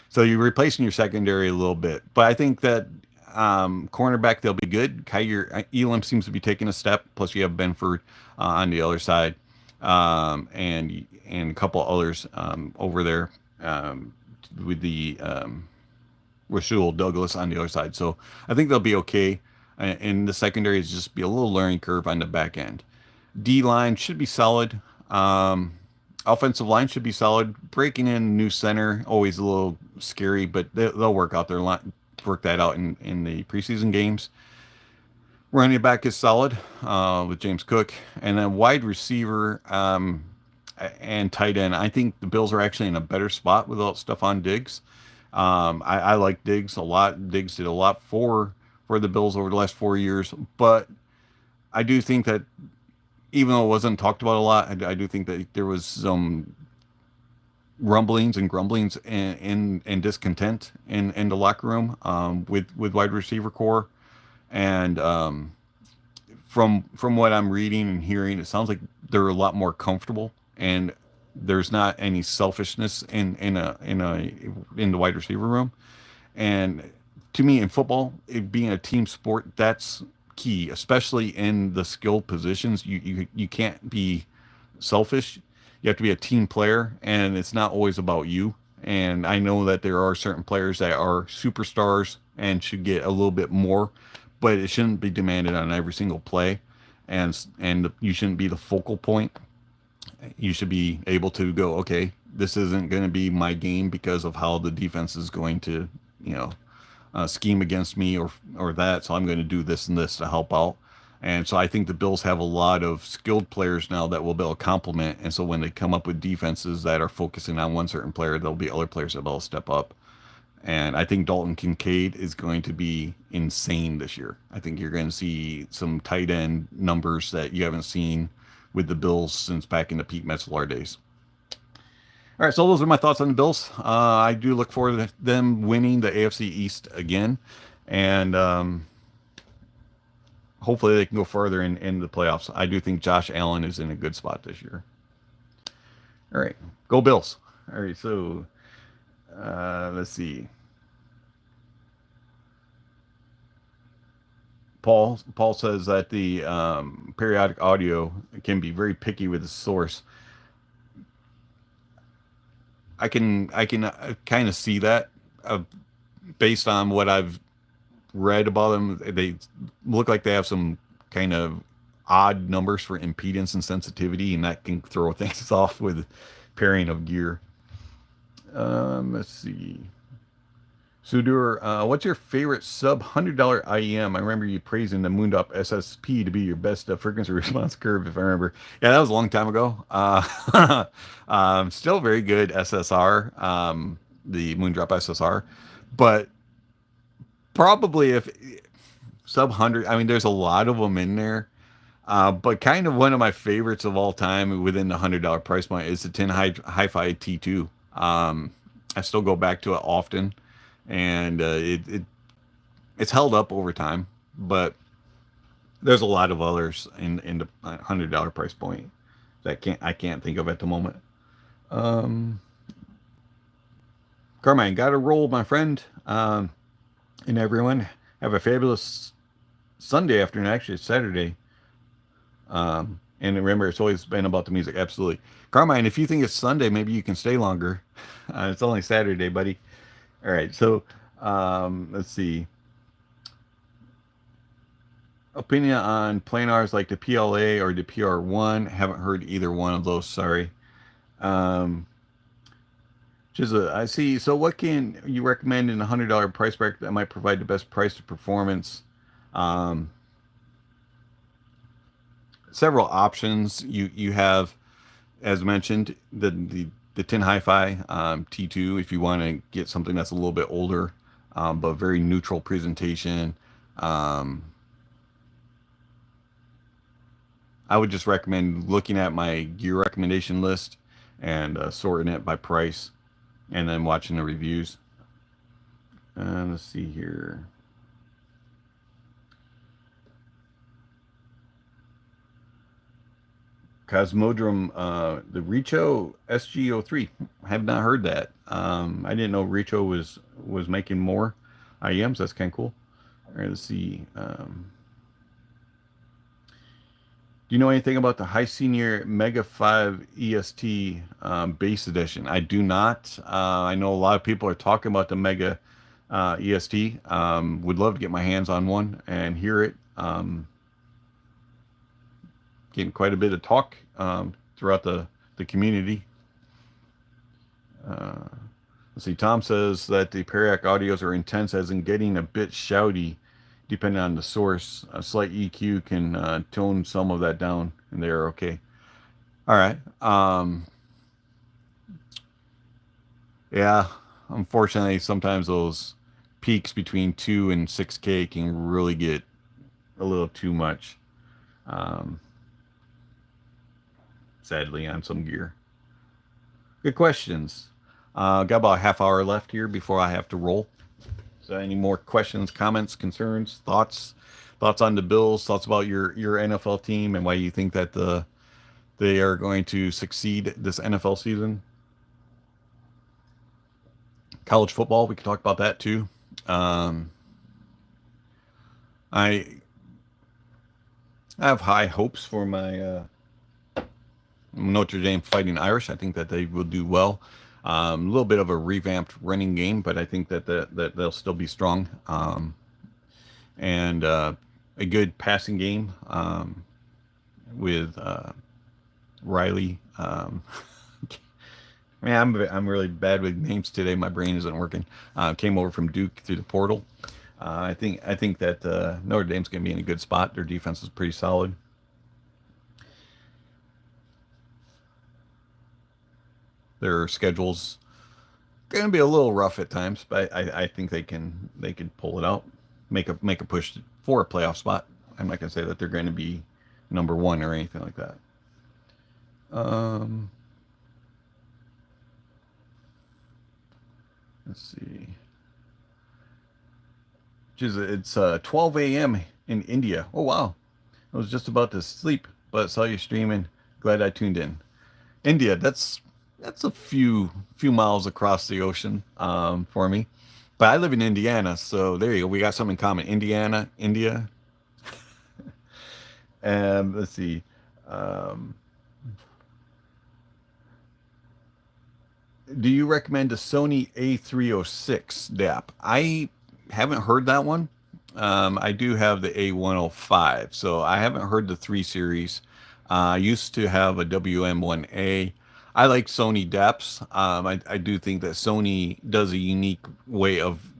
so you're replacing your secondary a little bit. But I think that cornerback, they'll be good. Kyger Elam seems to be taking a step. Plus you have Benford on the other side, and a couple others over there with the Rasul Douglas on the other side. So I think they'll be okay. And the secondary is just be a little learning curve on the back end. D line should be solid. Offensive line should be solid. Breaking in a new center, always a little scary, but they'll work that out in the preseason games. Running back is solid with James Cook. And then wide receiver and tight end. I think the Bills are actually in a better spot without Stephon Diggs. I like Diggs a lot. Diggs did a lot for the Bills over the last 4 years. But I do think that even though it wasn't talked about a lot, I do think that there was some rumblings and grumblings and discontent in the locker room with wide receiver core. And from what I'm reading and hearing, it sounds like they're a lot more comfortable, and there's not any selfishness in the wide receiver room. And to me, in football, it being a team sport, that's key, especially in the skilled positions. You can't be selfish. You have to be a team player, and it's not always about you. and I know that there are certain players that are superstars and should get a little bit more, but it shouldn't be demanded on every single play, and you shouldn't be the focal point. You should be able to go, okay, this isn't going to be my game because of how the defense is going to, scheme against me or that. So I'm going to do this and this to help out. And so I think the Bills have a lot of skilled players now that will be able to complement. And so when they come up with defenses that are focusing on one certain player, there'll be other players that will step up. And I think Dalton Kincaid is going to be insane this year. I think you're going to see some tight end numbers that you haven't seen with the Bills since back in the Pete Metzelaar days. All right, so those are my thoughts on the Bills. I do look forward to them winning the AFC East again, and hopefully they can go further in the playoffs. I do think Josh Allen is in a good spot this year. All right, go Bills. All right, so let's see. Paul says that the periodic audio can be very picky with the source. I can kind of see that based on what I've read about them. They look like they have some kind of odd numbers for impedance and sensitivity, and that can throw things off with pairing of gear. Let's see. Sudur, what's your favorite sub $100 IEM? I remember you praising the Moondop SSP to be your best frequency response curve, if I remember. Yeah, that was a long time ago. Still very good SSR, the Moondrop SSR, but probably if sub 100, I mean, there's a lot of them in there. But kind of one of my favorites of all time within the $100 price point is the 10 Hi-Fi T2. I still go back to it often, and it's held up over time, but there's a lot of others in the $100 price point that I can't think of at the moment. Carmine, got to roll, my friend. And everyone, have a fabulous Sunday afternoon. Actually, it's Saturday. And remember, it's always been about the music. Absolutely. Carmine, if you think it's Sunday, maybe you can stay longer. It's only Saturday, buddy. All right. So, let's see. Opinion on planars like the PLA or the PR1. Haven't heard either one of those. Sorry. I see. So what can you recommend in a $100 price bracket that might provide the best price to performance? Several options. You have, as mentioned, the 10 Hi-Fi T2 if you want to get something that's a little bit older, but very neutral presentation. I would just recommend looking at my gear recommendation list and sorting it by price, and then watching the reviews. Let's see here. Cosmodrome, the Richo SG03. I have not heard that. I didn't know Richo was making more IEMs. That's kind of cool. All right, let's see. Do you know anything about the High Senior Mega 5 EST base edition? I do not. I know a lot of people are talking about the Mega EST. Would love to get my hands on one and hear it. Getting quite a bit of talk throughout the community. Let's see. Tom says that the periodic audios are intense, as in getting a bit shouty, depending on the source. A slight EQ can tone some of that down, and they're okay. All right. Yeah. Unfortunately, sometimes those peaks between 2 and 6K can really get a little too much. Sadly, on some gear. Good questions. Got about a half hour left here before I have to roll. So any more questions, comments, concerns, thoughts on the Bills, thoughts about your NFL team and why you think that they are going to succeed this NFL season? College football, we can talk about that too. I have high hopes for my Notre Dame Fighting Irish. I think that they will do well. A little bit of a revamped running game, but I think that that they'll still be strong. And a good passing game with Riley. Man, I'm really bad with names today. My brain isn't working. Came over from Duke through the portal. I think that Notre Dame's going to be in a good spot. Their defense is pretty solid. Their schedule's going to be a little rough at times, but I think they can pull it out, make a push for a playoff spot. I'm not going to say that they're going to be number one or anything like that. Let's see. It's 12 a.m. in India. Oh wow! I was just about to sleep, but saw you streaming. Glad I tuned in. India, that's a few miles across the ocean for me, but I live in Indiana, so there you go. We got something in common. Indiana, India. And let's see. Um, do you recommend a Sony A306 DAP? I haven't heard that one. I do have the A105, so I haven't heard the 3 series. I used to have a WM1A. I like Sony DAPs. I do think that Sony does a unique way of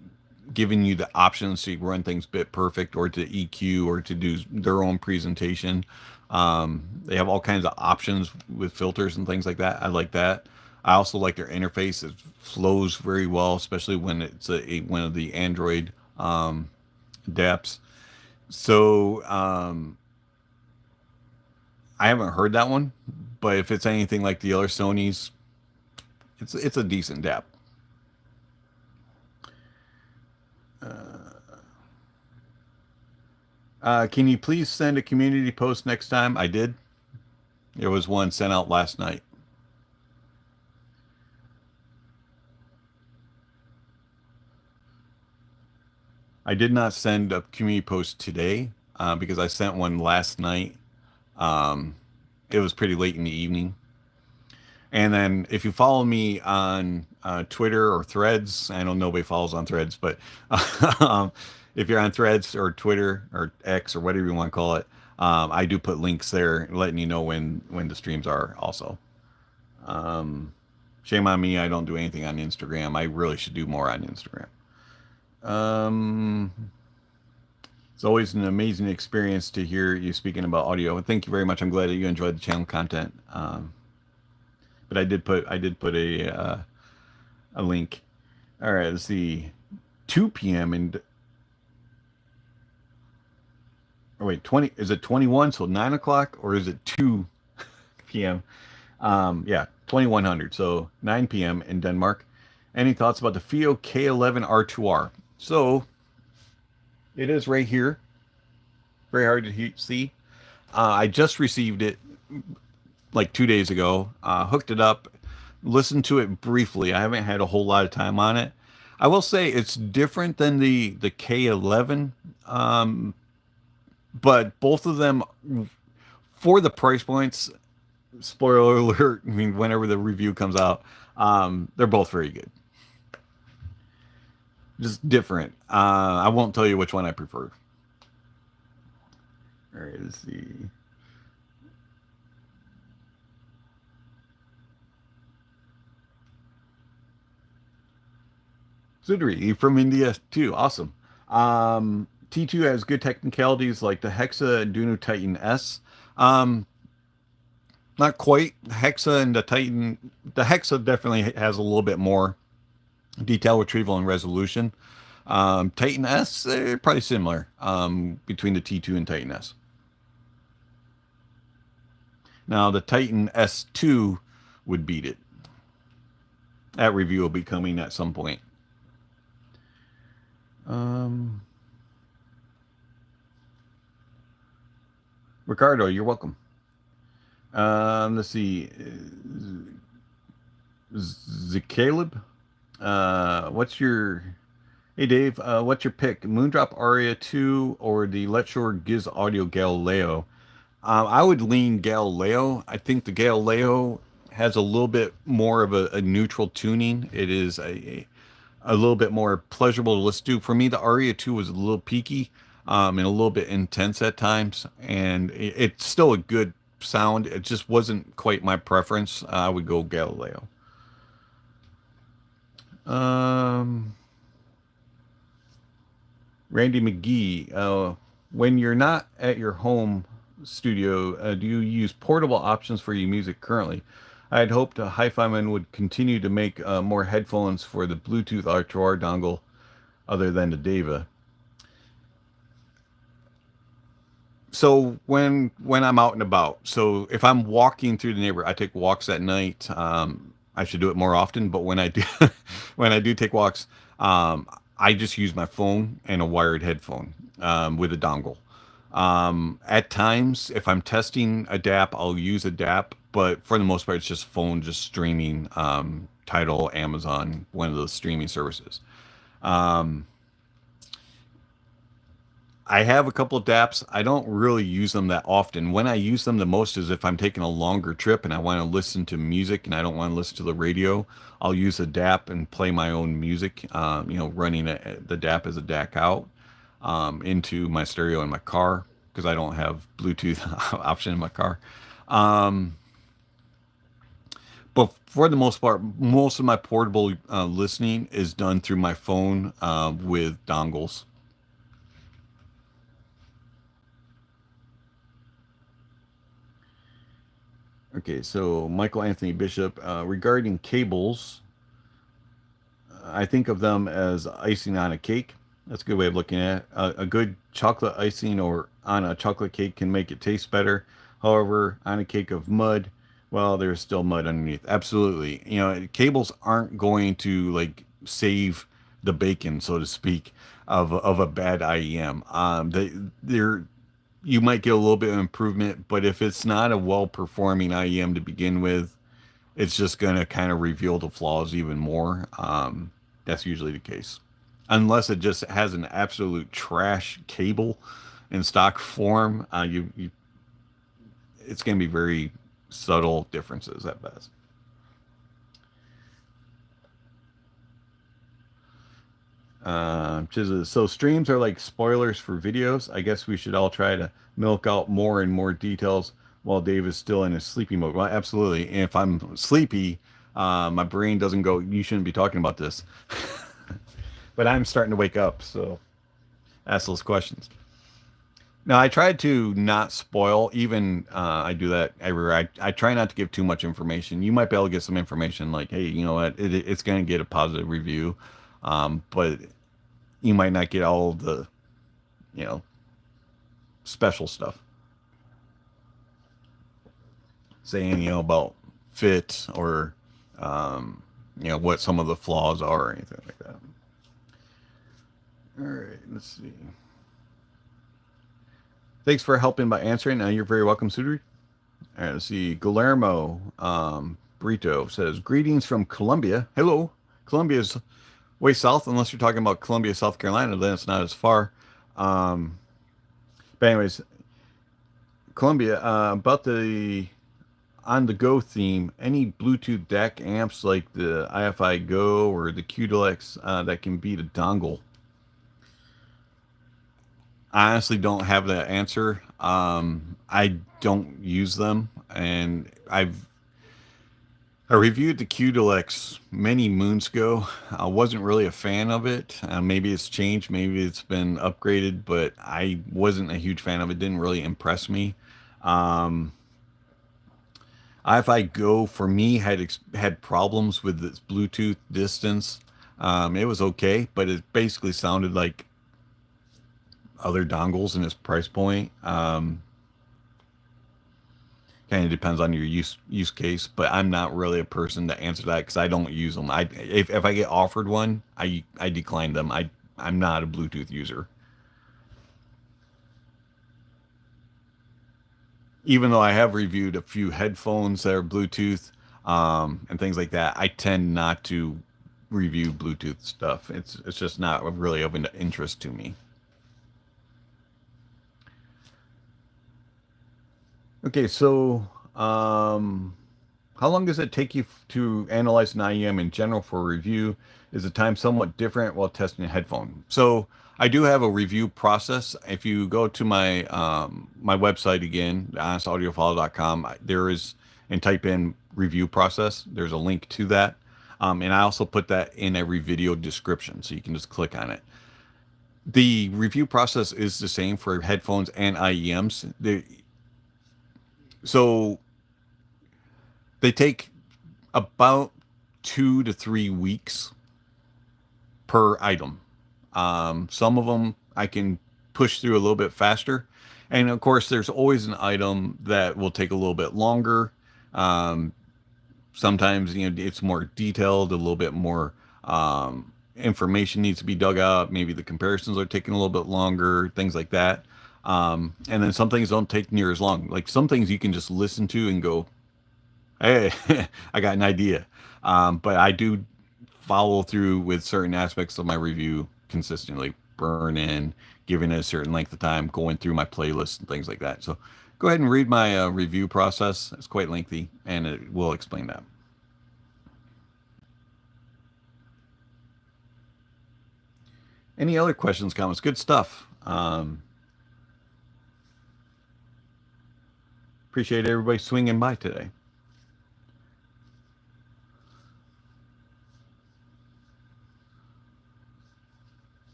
giving you the options to run things bit perfect or to EQ or to do their own presentation. They have all kinds of options with filters and things like that. I like that. I also like their interface. It flows very well, especially when it's one of the Android DAPs. So I haven't heard that one, but if it's anything like the other Sonys, it's a decent DAP. Can you please send a community post next time? I did. There was one sent out last night. I did not send a community post today because I sent one last night. It was pretty late in the evening. And then if you follow me on Twitter or Threads, I know nobody follows on Threads, but if you're on Threads or Twitter or X or whatever you want to call it, I do put links there letting you know when the streams are also. Shame on me, I don't do anything on Instagram. I really should do more on Instagram. It's always an amazing experience to hear you speaking about audio. And thank you very much. I'm glad that you enjoyed the channel content. But I did put a link. All right, let's see. 2 p.m. and oh wait, 20 is it 21? So 9 o'clock, or is it 2 p.m.? Yeah, 2100. So 9 p.m. in Denmark. Any thoughts about the FIO K11 R2R? So it is right here. Very hard to see. I just received it like 2 days ago. Hooked it up, listened to it briefly. I haven't had a whole lot of time on it. I will say it's different than the K11, but both of them, for the price points, spoiler alert, I mean, whenever the review comes out, they're both very good. Just different. I won't tell you which one I prefer. All right, let's see. Sudri from India too. Awesome. T2 has good technicalities like the Hexa Duno Titan S. Not quite. Hexa and the Titan. The Hexa definitely has a little bit more detail retrieval and resolution. Titan S, probably similar between the T2 and Titan S. Now the Titan S2 would beat it. That review will be coming at some point. Ricardo, you're welcome. Let's see. Caleb, what's your... Hey Dave, what's your pick? Moondrop Aria 2 or the Let Shore Giz Audio Galileo? I would lean Galileo. I think the Galileo has a little bit more of a neutral tuning. It is a little bit more pleasurable to listen to. For me, the Aria 2 was a little peaky, and a little bit intense at times, and it's still a good sound. It just wasn't quite my preference. I would go Galileo. Um, Randy McGee, when you're not at your home studio, do you use portable options for your music currently? I had hoped Hi-Fi Man would continue to make more headphones for the Bluetooth R2R dongle other than the Deva. So when I'm out and about, so if I'm walking through the neighborhood, I take walks at night. I should do it more often, but when I do, when I do take walks, I just use my phone and a wired headphone with a dongle. At times, if I'm testing a DAP, I'll use a DAP, but for the most part, it's just phone, just streaming, Tidal, Amazon, one of those streaming services. Um, I have a couple of DAPs. I don't really use them that often. When I use them the most is if I'm taking a longer trip and I want to listen to music and I don't want to listen to the radio. I'll use a DAP and play my own music, running the DAP as a DAC out into my stereo in my car because I don't have Bluetooth option in my car. Um, but for the most part, most of my portable listening is done through my phone with dongles. Okay, so Michael Anthony Bishop, regarding cables, I think of them as icing on a cake. That's a good way of looking at it. A good chocolate icing or on a chocolate cake can make it taste better. However, on a cake of mud, well, there's still mud underneath. Absolutely. Cables aren't going to like save the bacon, so to speak, of a bad IEM. They're you might get a little bit of improvement, but if it's not a well-performing IEM to begin with, it's just going to kind of reveal the flaws even more. That's usually the case. Unless it just has an absolute trash cable in stock form, it's going to be very subtle differences at best. So streams are like spoilers for videos. I guess we should all try to milk out more and more details while Dave is still in his sleepy mode. Well, absolutely. And if I'm sleepy, my brain doesn't go, you shouldn't be talking about this. But I'm starting to wake up, so ask those questions. Now, I try to not spoil, even I do that everywhere. I try not to give too much information. You might be able to get some information like, hey, you know what, it's going to get a positive review. But you might not get all of the, you know, special stuff. Saying, about fit or, what some of the flaws are or anything like that. All right, let's see. Thanks for helping by answering. You're very welcome, Sudri. All right, let's see. Guillermo Brito says, greetings from Colombia. Hello. Colombia is way south, unless you're talking about Columbia, South Carolina, then it's not as far. But anyways, Columbia, about the on the go theme, any Bluetooth DAC amps like the IFI Go or the Q-Deluxe that can beat a dongle? I honestly don't have that answer. I don't use them, and I reviewed the Q-Deluxe many moons ago. I wasn't really a fan of it. Maybe it's changed, maybe it's been upgraded, but I wasn't a huge fan of it. It didn't really impress me. IFI Go for me had problems with its Bluetooth distance. It was okay, but it basically sounded like other dongles in its price point. Kind of depends on your use case, but I'm not really a person to answer that because I don't use them. If I get offered one, I decline them. I'm not a Bluetooth user. Even though I have reviewed a few headphones that are Bluetooth and things like that, I tend not to review Bluetooth stuff. It's just not really of an interest to me. Okay, so How long does it take you to analyze an IEM in general for a review? Is the time somewhat different while testing a headphone? So I do have a review process. If you go to my website again, honestaudiophile.com, there is, and type in review process, there's a link to that. And I also put that in every video description, so you can just click on it. The review process is the same for headphones and IEMs. So they take about 2 to 3 weeks per item. Some of them I can push through a little bit faster. And of course, there's always an item that will take a little bit longer. Um, Sometimes, it's more detailed, a little bit more information needs to be dug out. Maybe the comparisons are taking a little bit longer, things like that. And then some things don't take near as long. Like some things you can just listen to and go, hey, I got an idea. But I do follow through with certain aspects of my review consistently, burn in, giving it a certain length of time, going through my playlist and things like that. So go ahead and read my review process. It's quite lengthy, and it will explain that. Any other questions, comments? Good stuff. Appreciate everybody swinging by today.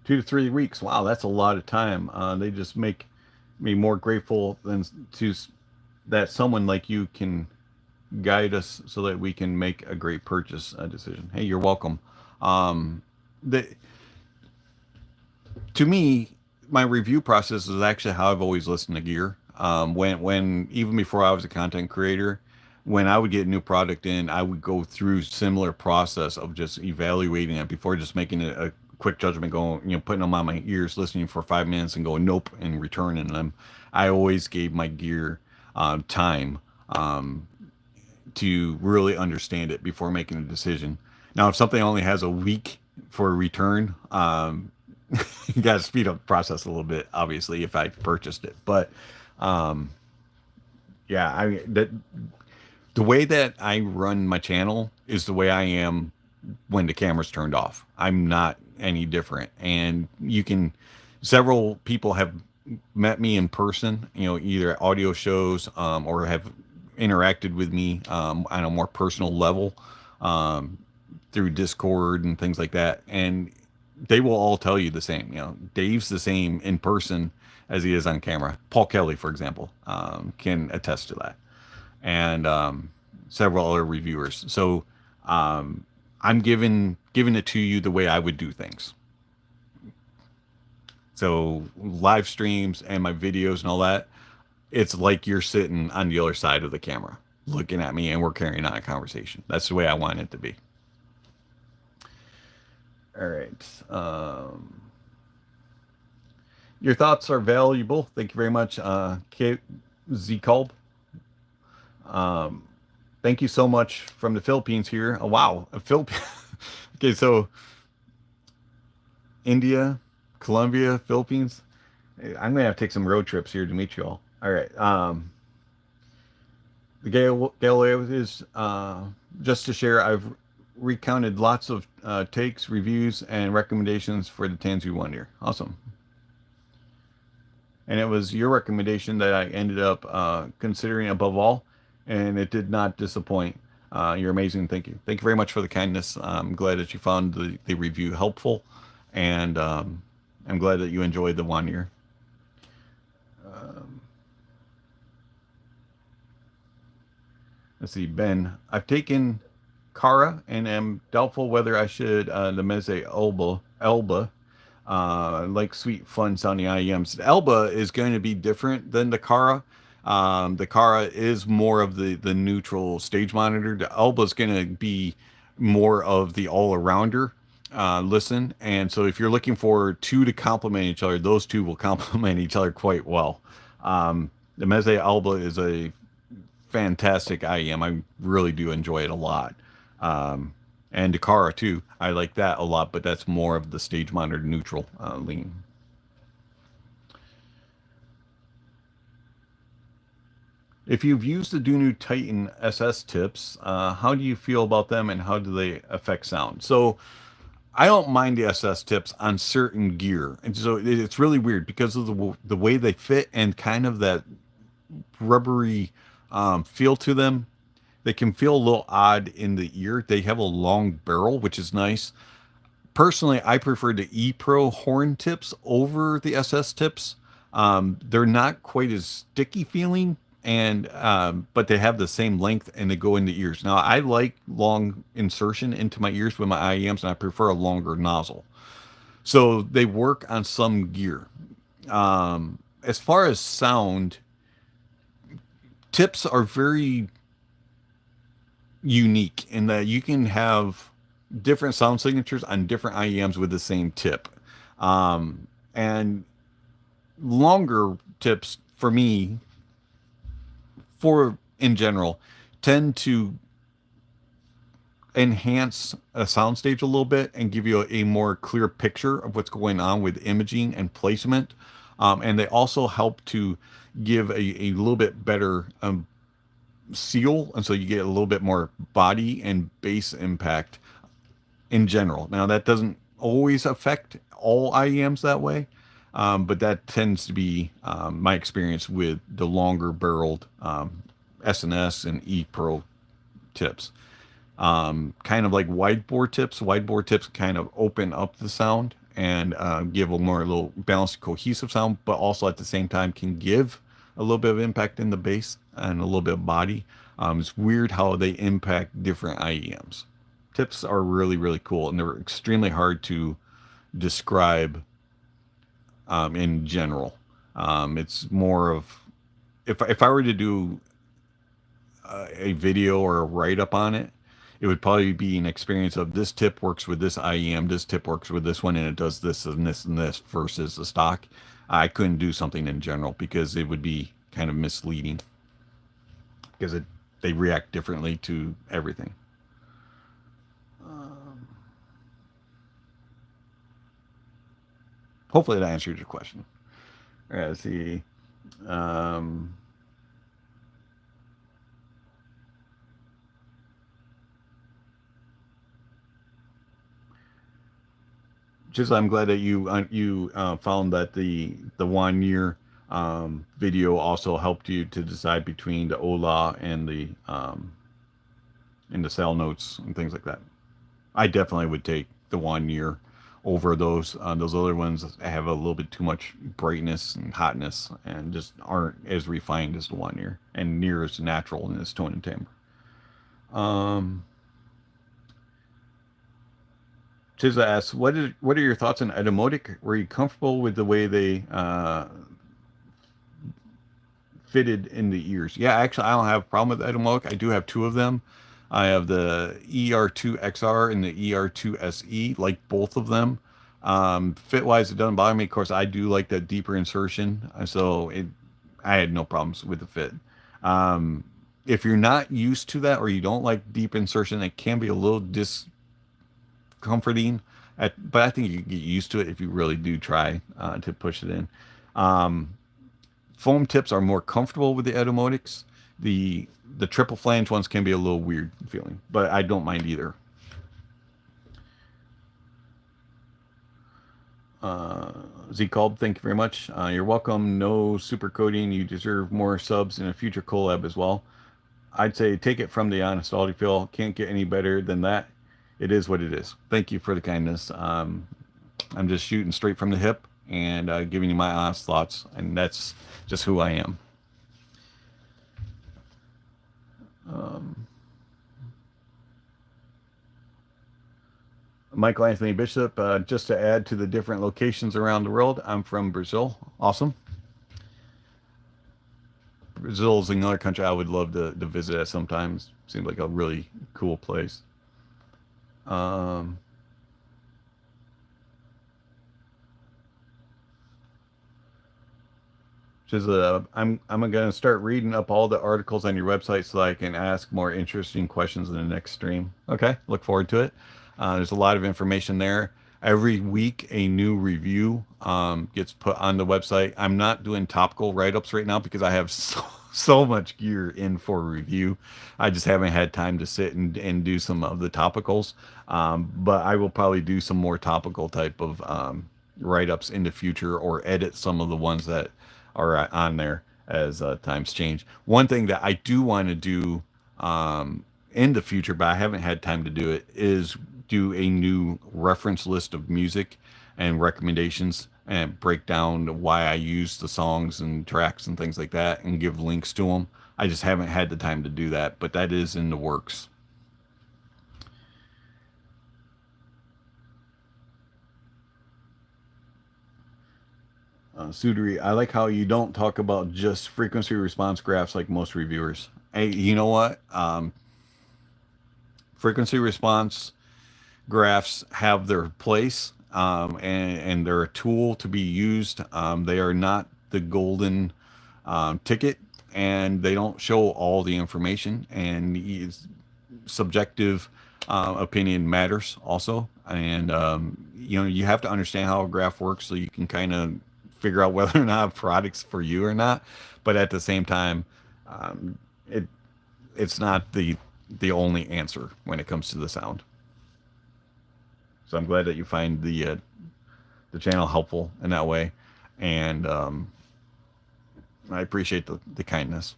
2 to 3 weeks. Wow, that's a lot of time. They just make me more grateful than to that someone like you can guide us so that we can make a great purchase decision. Hey, you're welcome. The To me, my review process is actually how I've always listened to gear. When even before I was a content creator, when I would get a new product in, I would go through similar process of just evaluating it before just making a quick judgment, going, putting them on my ears, listening for 5 minutes, and going nope and returning them. I always gave my gear time to really understand it before making a decision. Now, if something only has a week for a return, you got to speed up the process a little bit, obviously, if I purchased it. But yeah, the way that I run my channel is the way I am when the camera's turned off. I'm not any different. And several people have met me in person, either at audio shows or have interacted with me on a more personal level through Discord and things like that. And they will all tell you the same. Dave's the same in person as he is on camera. Paul Kelly, for example, can attest to that, and several other reviewers. So I'm giving it to you the way I would do things. So live streams and my videos and all that, it's like you're sitting on the other side of the camera looking at me and we're carrying on a conversation. That's the way I want it to be. All right. Your thoughts are valuable. Thank you very much, Z Kolb. Thank you so much from the Philippines here. Oh, wow. Okay, so India, Colombia, Philippines. I'm going to have to take some road trips here to meet you all. All right. The Galileo is just to share. I've recounted lots of takes, reviews, and recommendations for the Tanzu One Ear. Awesome. And it was your recommendation that I ended up considering above all, and it did not disappoint. You're amazing. Thank you. Thank you very much for the kindness. I'm glad that you found the review helpful, and I'm glad that you enjoyed the 1 year. Let's see, Ben. I've taken Kara and am doubtful whether I should the Meze Elba. Like sweet, fun sounding IEMs. The Elba is going to be different than the Kara. The Kara is more of the neutral stage monitor. The Elba is going to be more of the all-arounder listen. And so if you're looking for two to complement each other, those two will complement each other quite well. The Meze Elba is a fantastic IEM. I really do enjoy it a lot. And Dakara too. I like that a lot, but that's more of the stage monitor neutral lean. If you've used the Dunu Titan SS tips, how do you feel about them and how do they affect sound? So I don't mind the SS tips on certain gear. And so it's really weird because of the way they fit and kind of that rubbery feel to them. They can feel a little odd in the ear. They have a long barrel, which is nice. Personally, I prefer the E Pro horn tips over the SS tips. They're not quite as sticky feeling, and but they have the same length and they go in the ears. Now, I like long insertion into my ears with my IEMs, and I prefer a longer nozzle. So they work on some gear. As far as sound, tips are very unique in that you can have different sound signatures on different IEMs with the same tip. And longer tips for me, for in general, tend to enhance a soundstage a little bit and give you a more clear picture of what's going on with imaging and placement. And they also help to give a little bit better seal, and so you get a little bit more body and bass impact in general. Now that doesn't always affect all IEMs that way, but that tends to be my experience with the longer barreled SNS and E Pro tips. Kind of like wide bore tips. Wide bore tips kind of open up the sound and give a more little balanced, cohesive sound, but also at the same time can give a little bit of impact in the bass and a little bit of body. It's weird how they impact different IEMs. Tips are really, really cool, and they're extremely hard to describe in general. It's more of if I were to do a video or a write up on it, it would probably be an experience of this tip works with this IEM, this tip works with this one, and it does this and this and this versus the stock. I couldn't do something in general because it would be kind of misleading because they react differently to everything. Hopefully that answered your question. All right, let's see. Um, just I'm glad that you found that the 1 year video also helped you to decide between the Ola and the cell notes and things like that. I definitely would take the 1 year over those. Those other ones have a little bit too much brightness and hotness and just aren't as refined as the 1 year and near as natural in its tone and timbre. Um, Chiza asks, what are your thoughts on Etymotic? Were you comfortable with the way they fitted in the ears? Yeah, actually, I don't have a problem with Etymotic. I do have two of them. I have the ER2XR and the ER2SE, like both of them. Fit wise, it doesn't bother me. Of course, I do like that deeper insertion, I had no problems with the fit. If you're not used to that or you don't like deep insertion, it can be a little discomforting. But I think you can get used to it if you really do try to push it in. Foam tips are more comfortable with the Etymotics. The triple flange ones can be a little weird feeling, but I don't mind either. Z called, thank you very much. You're welcome. No super coding. You deserve more subs in a future collab as well. I'd say take it from the Honest Audiophile. Can't get any better than that. It is what it is. Thank you for the kindness. I'm just shooting straight from the hip and giving you my honest thoughts, and that's just who I am. Michael Anthony Bishop, just to add to the different locations around the world, I'm from Brazil. Awesome. Brazil is another country I would love to visit at sometimes. Seems like a really cool place. Just I'm gonna start reading up all the articles on your website so I can ask more interesting questions in the next stream. Okay, look forward to it. There's a lot of information there. Every week, a new review gets put on the website. I'm not doing topical write-ups right now because I have so much gear in for review. I just haven't had time to sit and do some of the topicals. But I will probably do some more topical type of write-ups in the future, or edit some of the ones that are on there as times change. One thing that I do want to do in the future, but I haven't had time to do it, is do a new reference list of music and recommendations, and break down why I use the songs and tracks and things like that, and give links to them. I just haven't had the time to do that, but that is in the works. Sudari, I like how you don't talk about just frequency response graphs like most reviewers. Hey, you know what? Frequency response graphs have their place, and they're a tool to be used. They are not the golden ticket, and they don't show all the information. And subjective opinion matters also. And you have to understand how a graph works so you can kind of figure out whether or not a product's for you or not. But at the same time, um, it it's not the only answer when it comes to the sound. So I'm glad that you find the channel helpful in that way, and I appreciate the kindness.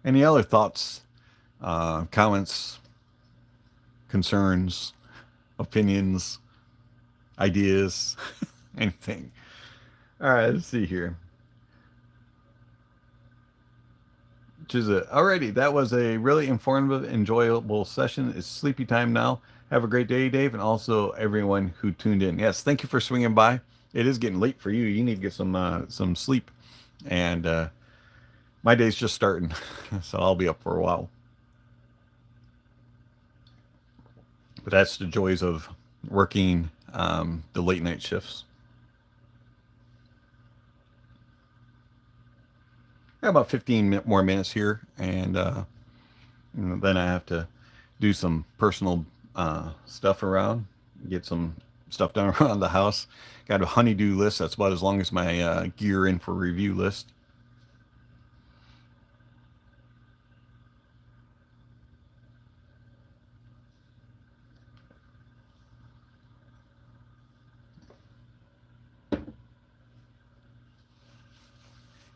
Any other thoughts, comments, concerns, opinions, ideas, anything? All right, let's see here. Alrighty, that was a really informative, enjoyable session. It's sleepy time now. Have a great day, Dave, and also everyone who tuned in. Yes, thank you for swinging by. It is getting late for you. You need to get some sleep, and my day's just starting, so I'll be up for a while. But that's the joys of working the late night shifts. Got about 15 more minutes here, and then I have to do some personal stuff around, get some stuff done around the house. Got a honeydew list that's about as long as my gear in for review list.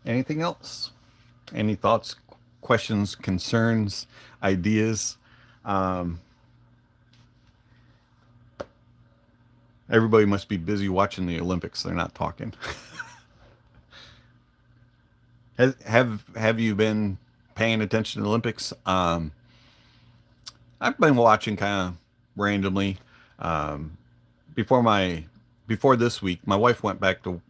Anything else? Any thoughts, questions, concerns, ideas? Everybody must be busy watching the Olympics. They're not talking. Have you been paying attention to the Olympics? I've been watching kind of randomly. Um, before my before this week, my wife went back to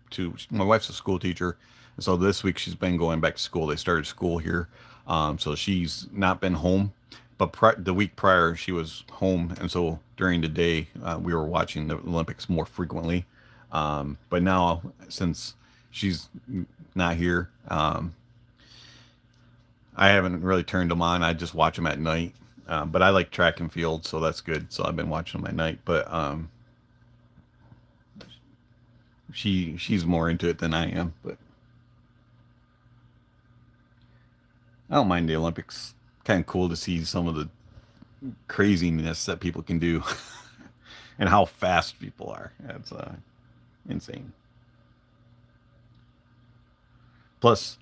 my wife's a school teacher, and so this week she's been going back to school. They started school here, so she's not been home. But the week prior, she was home, and so during the day we were watching the Olympics more frequently. But now, since she's not here, I haven't really turned them on. I just watch them at night. But I like track and field, so that's good. So I've been watching them at night. But she's more into it than I am. But I don't mind the Olympics. Kind of cool to see some of the craziness that people can do, and how fast people are. That's insane. Plus,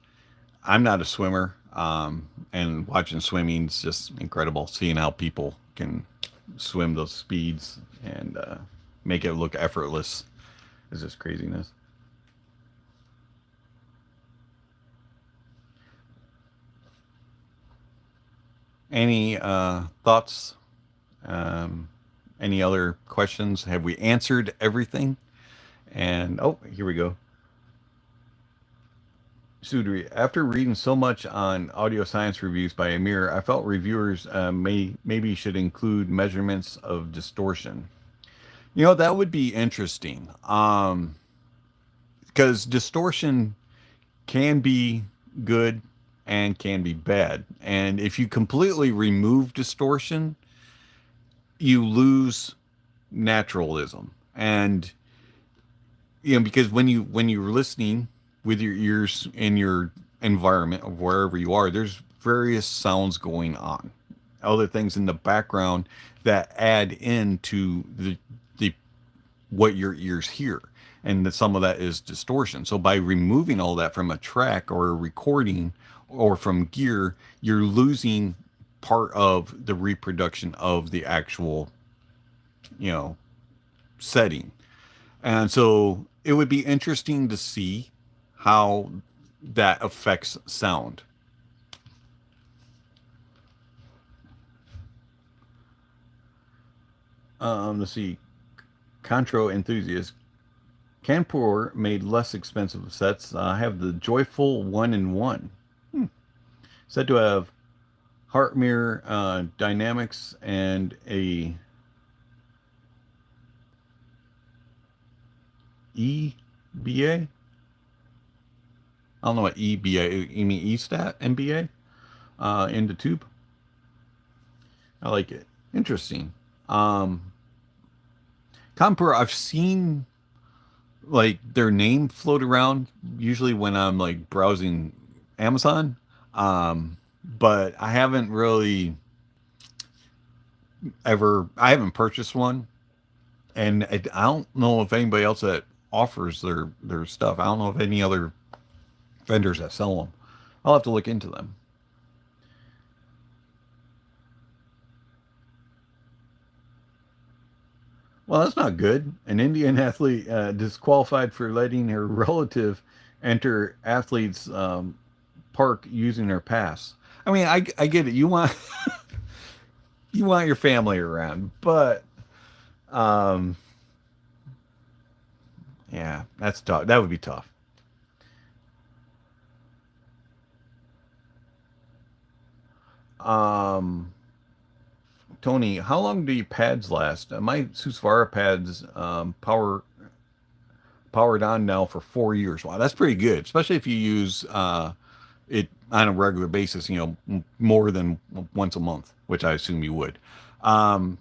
I'm not a swimmer, and watching swimming is just incredible. Seeing how people can swim those speeds and make it look effortless is just craziness. Any thoughts? Um, any other questions? Have we answered everything? And oh, here we go. Sudri, after reading so much on audio science reviews by Amir, I felt reviewers maybe should include measurements of distortion. That would be interesting. Because distortion can be good and can be bad. And if you completely remove distortion, you lose naturalism. And because when you're listening with your ears in your environment of wherever you are, there's various sounds going on, other things in the background that add into the what your ears hear, and that some of that is distortion. So by removing all that from a track or a recording or from gear, you're losing part of the reproduction of the actual, you know, setting. And so it would be interesting to see how that affects sound. Let's see. Contro enthusiast. Kanpur made less expensive sets. I have the Joyful 1-in-1. Said to have heart mirror dynamics and a EBA. I don't know what EBA. You mean E-stat MBA in the tube? I like it. Interesting. Compur, I've seen like their name float around usually when I'm like browsing Amazon. But I haven't really I haven't purchased one, and I don't know if anybody else that offers their stuff. I don't know if any other vendors that sell them. I'll have to look into them. Well, that's not good. An Indian athlete disqualified for letting her relative enter athletes park using her pass. I mean, I get it. You want you want your family around, but um, yeah, that's tough. That would be tough. Um, Tony, how long do your pads last? My Susvara pads powered on now for 4 years. Wow, that's pretty good, especially if you use it on a regular basis. You know, more than once a month, which I assume you would. Um,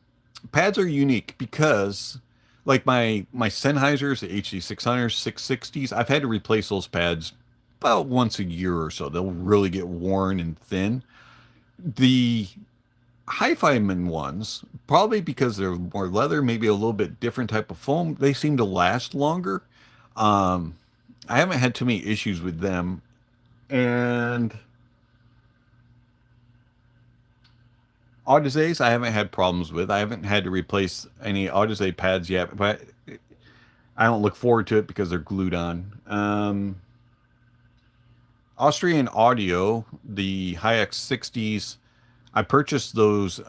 Pads are unique because, like my Sennheisers, the HD 600s, 660s, I've had to replace those pads about once a year or so. They'll really get worn and thin. The hi-fi ones, probably because they're more leather, maybe a little bit different type of foam, they seem to last longer. Um, I haven't had too many issues with them, and Audeze's I haven't had problems with. I haven't had to replace any Audeze pads yet, but I don't look forward to it because they're glued on. Austrian Audio, the HiX 60s, I purchased those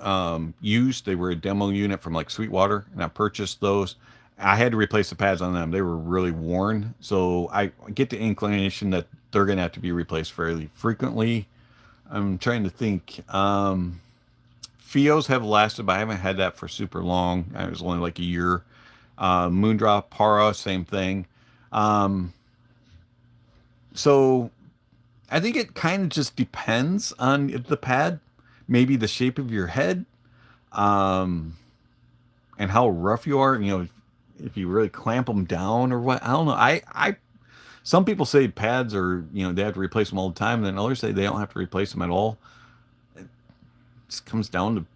used. They were a demo unit from like Sweetwater, and I purchased those. I had to replace the pads on them. They were really worn. So I get the inclination that they're going to have to be replaced fairly frequently. I'm trying to think. Fios have lasted, but I haven't had that for super long. It was only like a year. Moondrop, Para, same thing. Um, so I think it kind of just depends on the pad, maybe the shape of your head, um, and how rough you are. You know, if you really clamp them down or what. I don't know. Some people say pads are, you know, they have to replace them all the time, and then others say they don't have to replace them at all. It just comes down to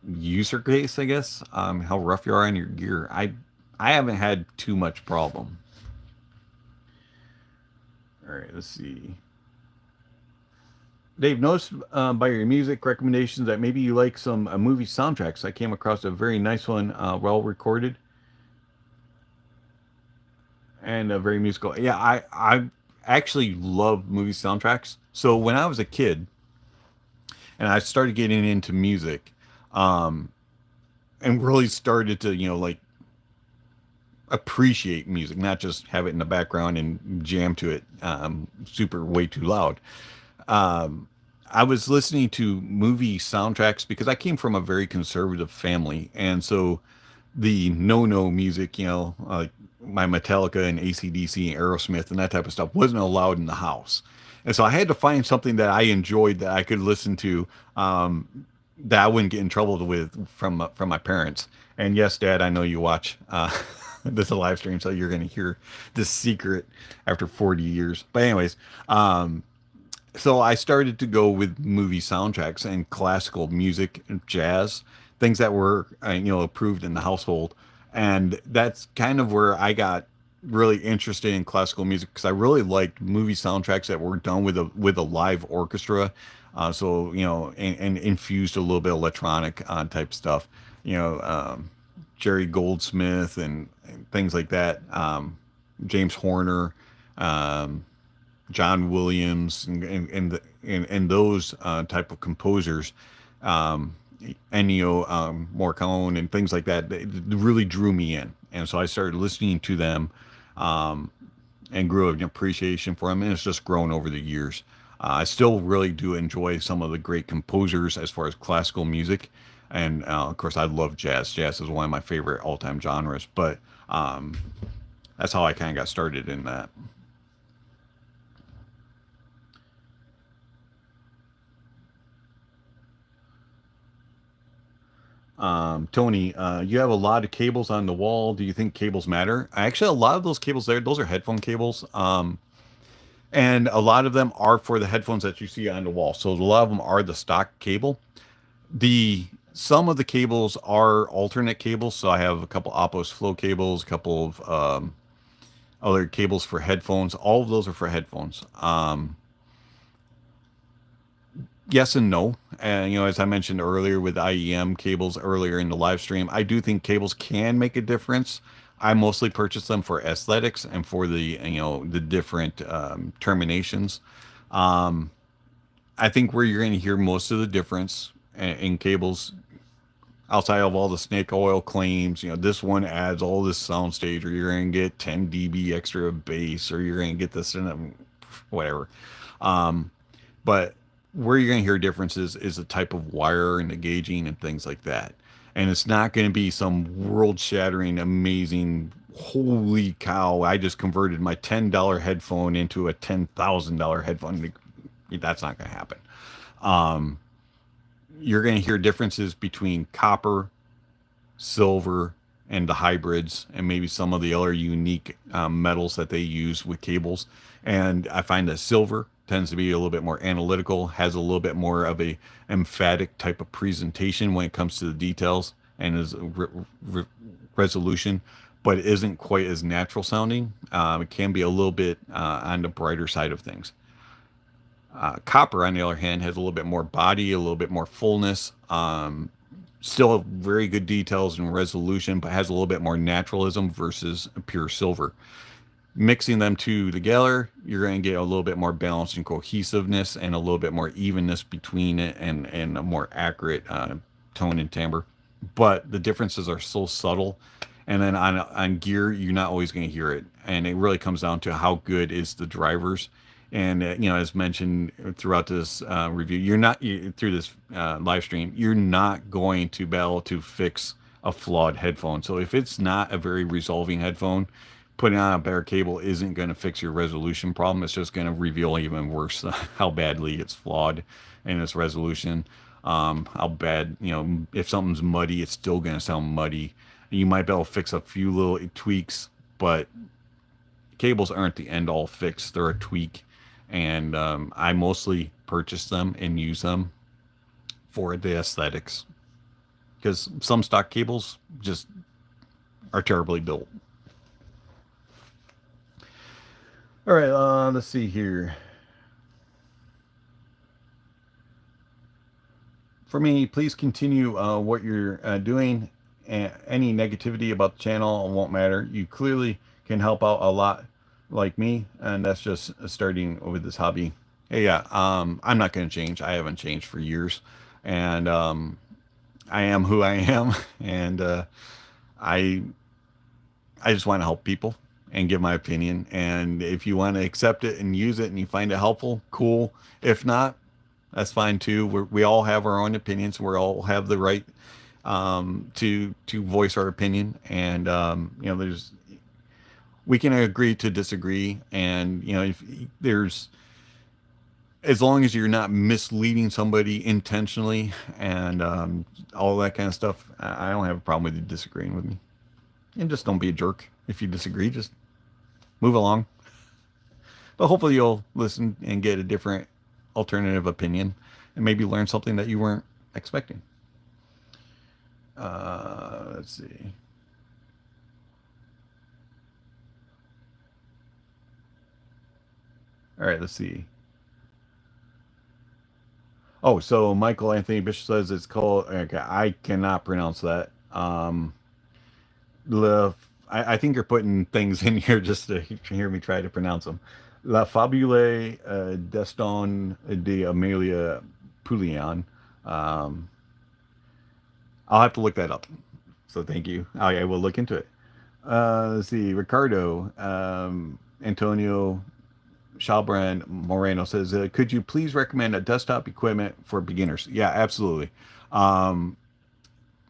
user case, I guess. How rough you are on your gear. I haven't had too much problem. All right, let's see. Dave, noticed by your music recommendations that maybe you like some movie soundtracks. I came across a very nice one, well recorded and very musical. Yeah, I actually love movie soundtracks. So when I was a kid and I started getting into music, um, and really started to, you know, like appreciate music, not just have it in the background and jam to it super way too loud. Um, I was listening to movie soundtracks because I came from a very conservative family, and so the no music, you know, like my Metallica and ACDC and Aerosmith and that type of stuff wasn't allowed in the house. And so I had to find something that I enjoyed that I could listen to, that I wouldn't get in trouble with from my parents. And yes, Dad, I know you watch. this is a live stream, so you're going to hear this secret after 40 years. But anyways, um, so I started to go with movie soundtracks and classical music and jazz, things that were approved in the household, and that's kind of where I got really interested in classical music because I really liked movie soundtracks that were done with a live orchestra, so and infused a little bit of electronic type stuff, you know, Jerry Goldsmith and things like that, James Horner. John Williams and those type of composers, Ennio Morricone and things like that, they really drew me in, and so I started listening to them, um, and grew an appreciation for them, and it's just grown over the years. I still really do enjoy some of the great composers as far as classical music, and of course I love jazz. Jazz is one of my favorite all-time genres, but that's how I kind of got started in that. Tony, you have a lot of cables on the wall. Do you think cables matter? Actually, a lot of those cables there, those are headphone cables. And a lot of them are for the headphones that you see on the wall. So a lot of them are the stock cable. The Some of the cables are alternate cables. So I have a couple Opos flow cables, a couple of other cables for headphones. All of those are for headphones. Yes and no. And as I mentioned earlier with IEM cables earlier in the live stream, I do think cables can make a difference. I mostly purchase them for aesthetics and for the different terminations. Um, I think where you're going to hear most of the difference in cables, outside of all the snake oil claims, this one adds all this soundstage, or you're going to get 10 dB extra bass, or you're going to get this and whatever. Um, but where you're going to hear differences is the type of wire and the gauging and things like that. And it's not going to be some world shattering, amazing, holy cow, I just converted my $10 headphone into a $10,000 headphone. That's not going to happen. Um, you're going to hear differences between copper, silver, and the hybrids, and maybe some of the other unique metals that they use with cables. And I find that silver tends to be a little bit more analytical, has a little bit more of a emphatic type of presentation when it comes to the details and is resolution, but isn't quite as natural sounding. It can be a little bit on the brighter side of things. Copper, on the other hand, has a little bit more body, a little bit more fullness. Still very good details and resolution, but has a little bit more naturalism versus pure silver. Mixing them two together, you're going to get a little bit more balance and cohesiveness and a little bit more evenness between it, and a more accurate tone and timbre. But the differences are so subtle. And then on gear, you're not always going to hear it. And it really comes down to how good is the drivers. And, as mentioned throughout this review, through this live stream, you're not going to be able to fix a flawed headphone. So if it's not a very resolving headphone, putting on a better cable isn't going to fix your resolution problem. It's just going to reveal even worse how badly it's flawed in its resolution. How bad, if something's muddy, it's still going to sound muddy. You might be able to fix a few little tweaks, but cables aren't the end all fix. They're a tweak. And I mostly purchase them and use them for the aesthetics, because some stock cables just are terribly built. All right, let's see here. For me, please continue what you're doing. Any negativity about the channel won't matter. You clearly can help out a lot, like me, and that's just starting with this hobby. Hey, yeah, I'm not going to change. I haven't changed for years, and I am who I am, and I just want to help people and give my opinion. And if you want to accept it and use it and you find it helpful, cool. If not, that's fine too. We all have our own opinions. We all have the right to voice our opinion. And we can agree to disagree. And if there's, as long as you're not misleading somebody intentionally and all that kind of stuff, I don't have a problem with you disagreeing with me. And just don't be a jerk. If you disagree, just move along. But hopefully you'll listen and get a different alternative opinion and maybe learn something that you weren't expecting. Let's see. All right, let's see. Oh, so Michael Anthony Bishop says it's called. Okay, I cannot pronounce that. Le, I think you're putting things in here just to hear me try to pronounce them. La Fabule d'Eston de Amelia Poulian. Um, I'll have to look that up. So thank you. I will look into it. Let's see. Ricardo Antonio Shalbrand Moreno says, could you please recommend a desktop equipment for beginners? Yeah, absolutely. Um,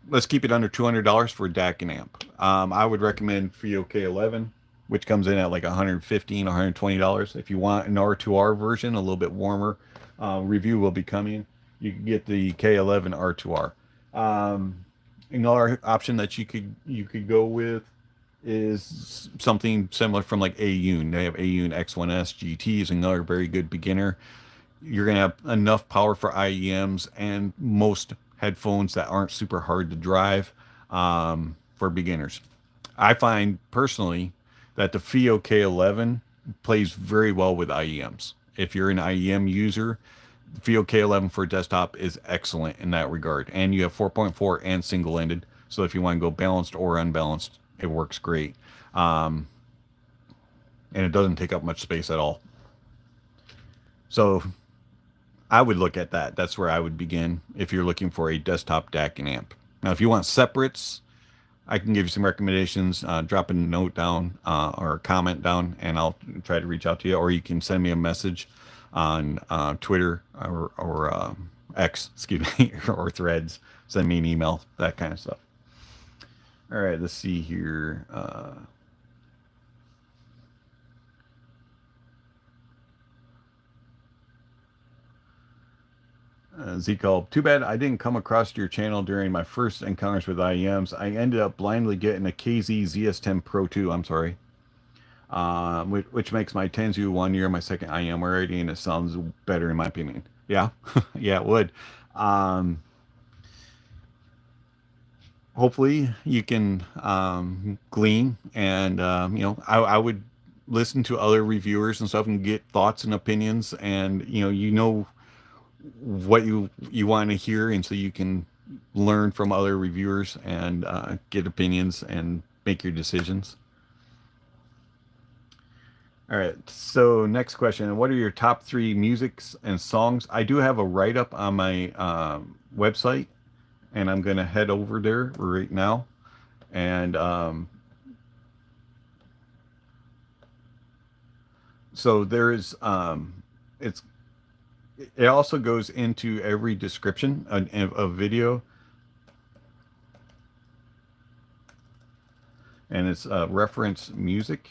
let's keep it under $200 for DAC and amp. I would recommend FIO K11, which comes in at like $115, $120. If you want an R2R version, a little bit warmer, review will be coming. You can get the K11 R2R. Another option that you could go with is something similar from like Aune. They have Aune X1S GT is another very good beginner. You're gonna have enough power for IEMs and most headphones that aren't super hard to drive for beginners. I find personally that the FIO K11 plays very well with IEMs. If you're an IEM user, the FIO K11 for desktop is excellent in that regard. And you have 4.4 and single-ended. So if you want to go balanced or unbalanced, it works great. And it doesn't take up much space at all. So I would look at that. That's where I would begin if you're looking for a desktop DAC and amp. Now, if you want separates, I can give you some recommendations. Drop a note down or a comment down, and I'll try to reach out to you. Or you can send me a message on Twitter or X, excuse me, or Threads. Send me an email, that kind of stuff. All right, let's see here. Z-Call, too bad I didn't come across your channel during my first encounters with IEMs. I ended up blindly getting a KZ ZS10 Pro 2, I'm sorry, which makes my Tenzu 1 year my second IEM already, and it sounds better in my opinion. Yeah, yeah, it would. Hopefully you can glean and, I would listen to other reviewers and stuff and get thoughts and opinions, and, you know what you want to hear, and so you can learn from other reviewers and get opinions and make your decisions. All right, so next question. What are your top 3 musics and songs? I do have a write-up on my website, and I'm going to head over there right now. And so there is, it also goes into every description of video, and it's reference music,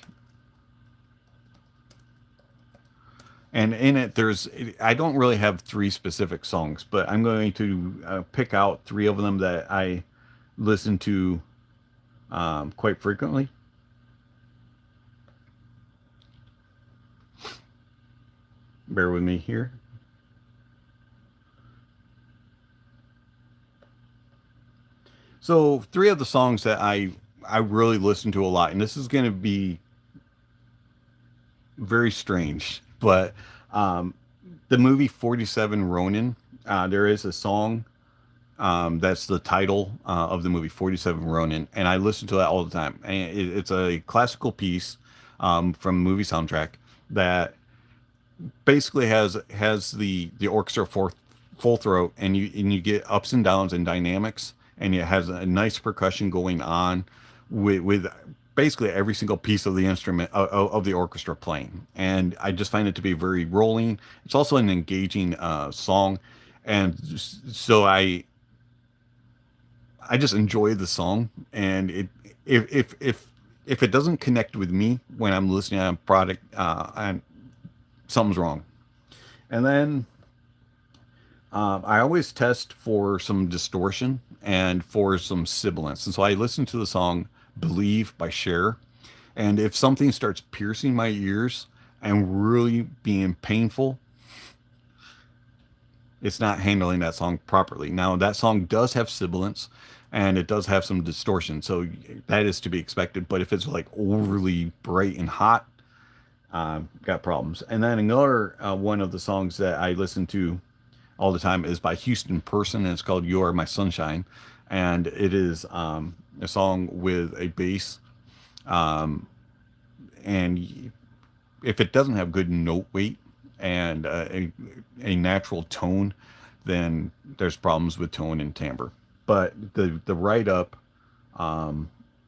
and in it I don't really have 3 specific songs, but I'm going to pick out 3 of them that I listen to quite frequently. Bear with me here. So 3 of the songs that I really listen to a lot, and this is going to be very strange, but the movie 47 Ronin, there is a song that's the title of the movie 47 Ronin, and I listen to that all the time. And it's a classical piece from a movie soundtrack that basically has the orchestra full throat, and you get ups and downs and dynamics, and it has a nice percussion going on with basically every single piece of the instrument of the orchestra playing, and I just find it to be very rolling. It's also an engaging song, and so I just enjoy the song, and if it doesn't connect with me when I'm listening on a product, and something's wrong. And then I always test for some distortion and for some sibilance. And so I listened to the song Believe by Cher. And if something starts piercing my ears and really being painful, it's not handling that song properly. Now, that song does have sibilance and it does have some distortion, so that is to be expected. But if it's like overly bright and hot, got problems. And then another one of the songs that I listen to all the time is by Houston Person, and it's called "You Are My Sunshine," and it is a song with a bass. And if it doesn't have good note weight and a natural tone, then there's problems with tone and timbre. But the write up,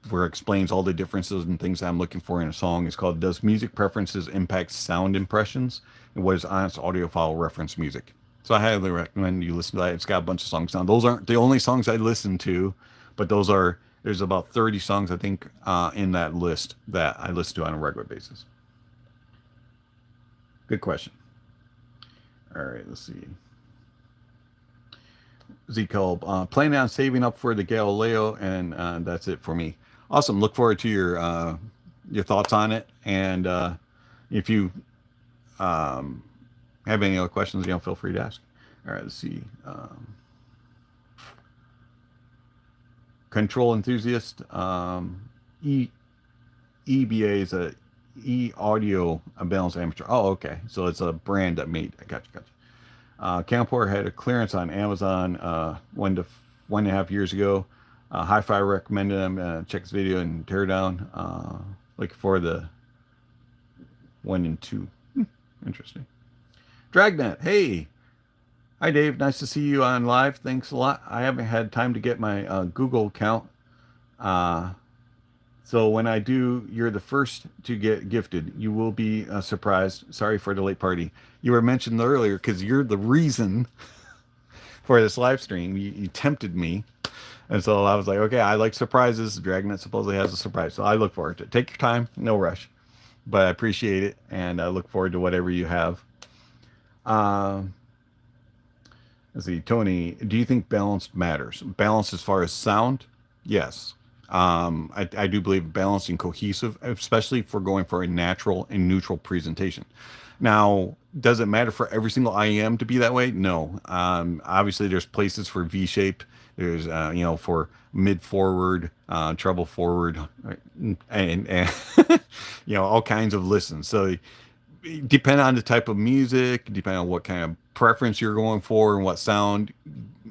where it explains all the differences and things I'm looking for in a song, is called "Does Music Preferences Impact Sound Impressions?" and "What is Honest Audiophile Reference Music?" So I highly recommend you listen to that. It's got a bunch of songs. Now those aren't the only songs I listen to, but there's about 30 songs I think in that list that I listen to on a regular basis. Good question. All right, let's see. Z Colb, planning on saving up for the Galileo, and that's it for me. Awesome. Look forward to your thoughts on it, and if you have any other questions, feel free to ask. All right, let's see. Control Enthusiast, EBA is a audio balanced amateur. Oh, okay. So it's a brand that made. I gotcha. Camcorder had a clearance on Amazon 1.5 years ago. Hi-Fi recommended them. Check this video and tear down. Looking for the 1 and 2. Interesting. Dragnet, hey. Hi, Dave. Nice to see you on live. Thanks a lot. I haven't had time to get my Google account. So when I do, you're the first to get gifted. You will be surprised. Sorry for the late party. You were mentioned earlier because you're the reason for this live stream. You tempted me. And so I was like, okay, I like surprises. Dragnet supposedly has a surprise. So I look forward to it. Take your time. No rush. But I appreciate it. And I look forward to whatever you have. Let's see. Tony, do you think balance matters? Balance as far as sound? Yes. I do believe balanced and cohesive, especially if we're going for a natural and neutral presentation. Now, does it matter for every single IEM to be that way? No. Obviously, there's places for V-shaped. There's, for mid-forward, treble forward, and all kinds of listens. So, depend on the type of music, depending on what kind of preference you're going for and what sound,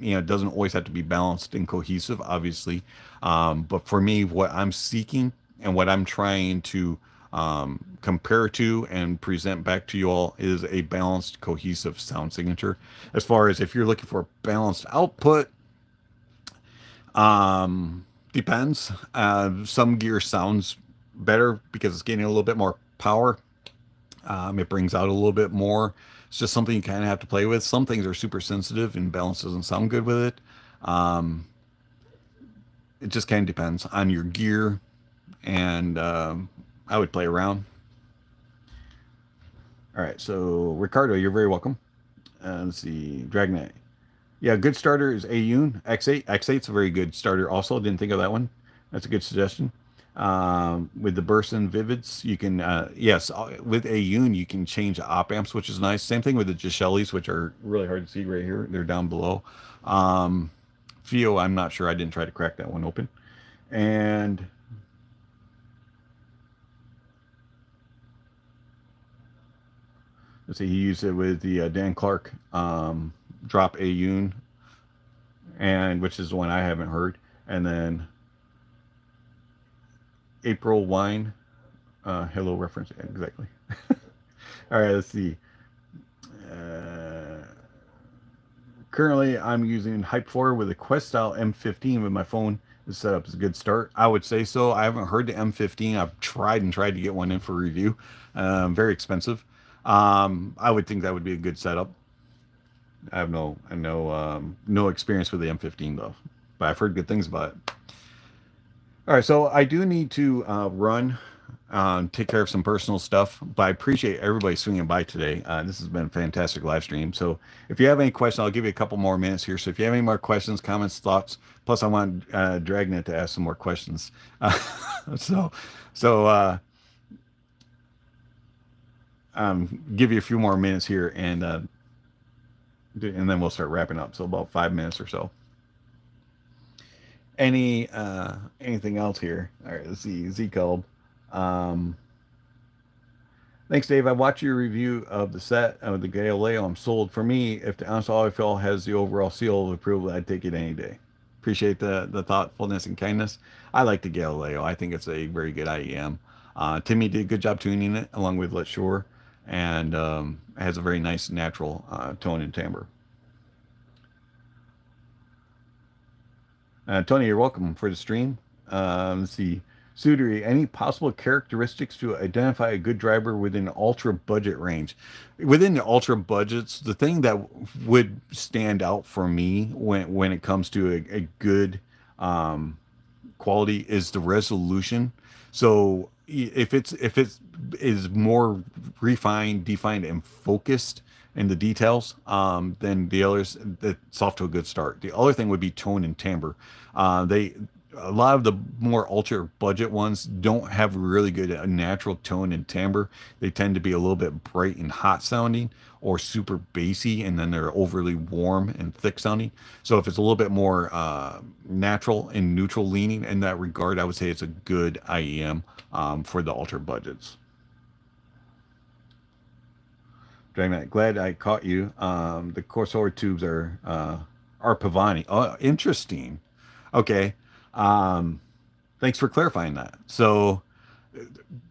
it doesn't always have to be balanced and cohesive, obviously. But for me, what I'm seeking and what I'm trying to compare to and present back to you all is a balanced, cohesive sound signature. As far as if you're looking for balanced output, depends. Some gear sounds better because it's getting a little bit more power. It brings out a little bit more. It's just something you kind of have to play with. Some things are super sensitive and balance doesn't sound good with it. It just kind of depends on your gear, and I would play around. All right, so Ricardo, you're very welcome. Let's see, Dragnet. Yeah, good starter is Aune X8. X8's a very good starter also. Didn't think of that one. That's a good suggestion. With the bursts and vivids, you can, yes, with Aune, you can change op amps, which is nice. Same thing with the Gishellis, which are really hard to see right here. They're down below. Fio, I'm not sure. I didn't try to crack that one open. And let's see, he used it with the Dan Clark drop Aune, and which is the one I haven't heard. And then April Wine, hello reference, exactly. All right, let's see. Currently, I'm using Hype 4 with a Quest Style M15 with my phone. The setup is a good start. I would say so. I haven't heard the M15. I've tried to get one in for review. Very expensive. I would think that would be a good setup. I have no experience with the M15 though, but I've heard good things about it. All right, so I do need to run. take care of some personal stuff. But I appreciate everybody swinging by today. This has been a fantastic live stream. So if you have any questions, I'll give you a couple more minutes here. So if you have any more questions, comments, thoughts, plus I want Dragnet to ask some more questions. So, so give you a few more minutes here, and then we'll start wrapping up. So about 5 minutes or so. Anything else here? All right, let's see. Z Cub. Thanks, Dave. I watched your review of the set of the Galileo. I'm sold. For me, if the Honest Audiophile has the overall seal of approval, I'd take it any day. Appreciate the thoughtfulness and kindness. I like the Galileo. I think it's a very good IEM. Timmy did a good job tuning it along with Let Shore, and it has a very nice natural tone and timbre. Tony, you're welcome for the stream. Let's see. Sudiri, any possible characteristics to identify a good driver within ultra budget range? Within the ultra budgets, the thing that would stand out for me when it comes to a good quality is the resolution. So if it is more refined, defined, and focused in the details, then the others, it's off to a good start. The other thing would be tone and timbre. A lot of the more ultra budget ones don't have really good natural tone and timbre. They tend to be a little bit bright and hot sounding, or super bassy, and then they're overly warm and thick sounding. So if it's a little bit more natural and neutral leaning in that regard, I would say it's a good IEM for the ultra budgets. Dragnet, glad I caught you. The Corsair tubes are Pavani. Oh, interesting. Okay. Thanks for clarifying that. So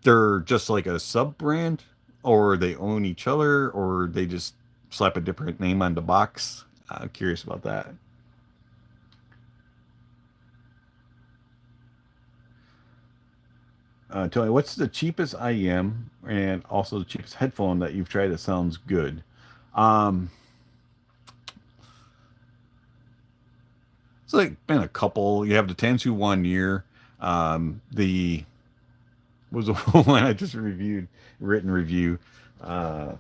they're just like a sub brand, or they own each other, or they just slap a different name on the box. I'm curious about that. Tony, what's the cheapest IEM and also the cheapest headphone that you've tried that sounds good? It's like been a couple. You have the Tansu 1 year. The was the one I just written review the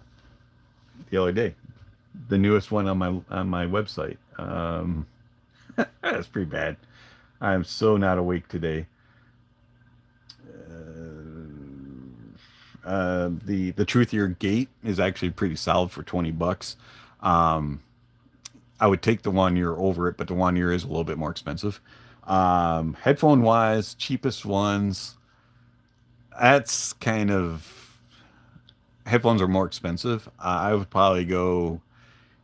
other day. The newest one on my website. That's pretty bad. I'm so not awake today. The Truthier Gate is actually pretty solid for $20. I would take the 1 year over it, but the 1 year is a little bit more expensive. Headphone wise, cheapest ones, that's kind of, headphones are more expensive. I would probably go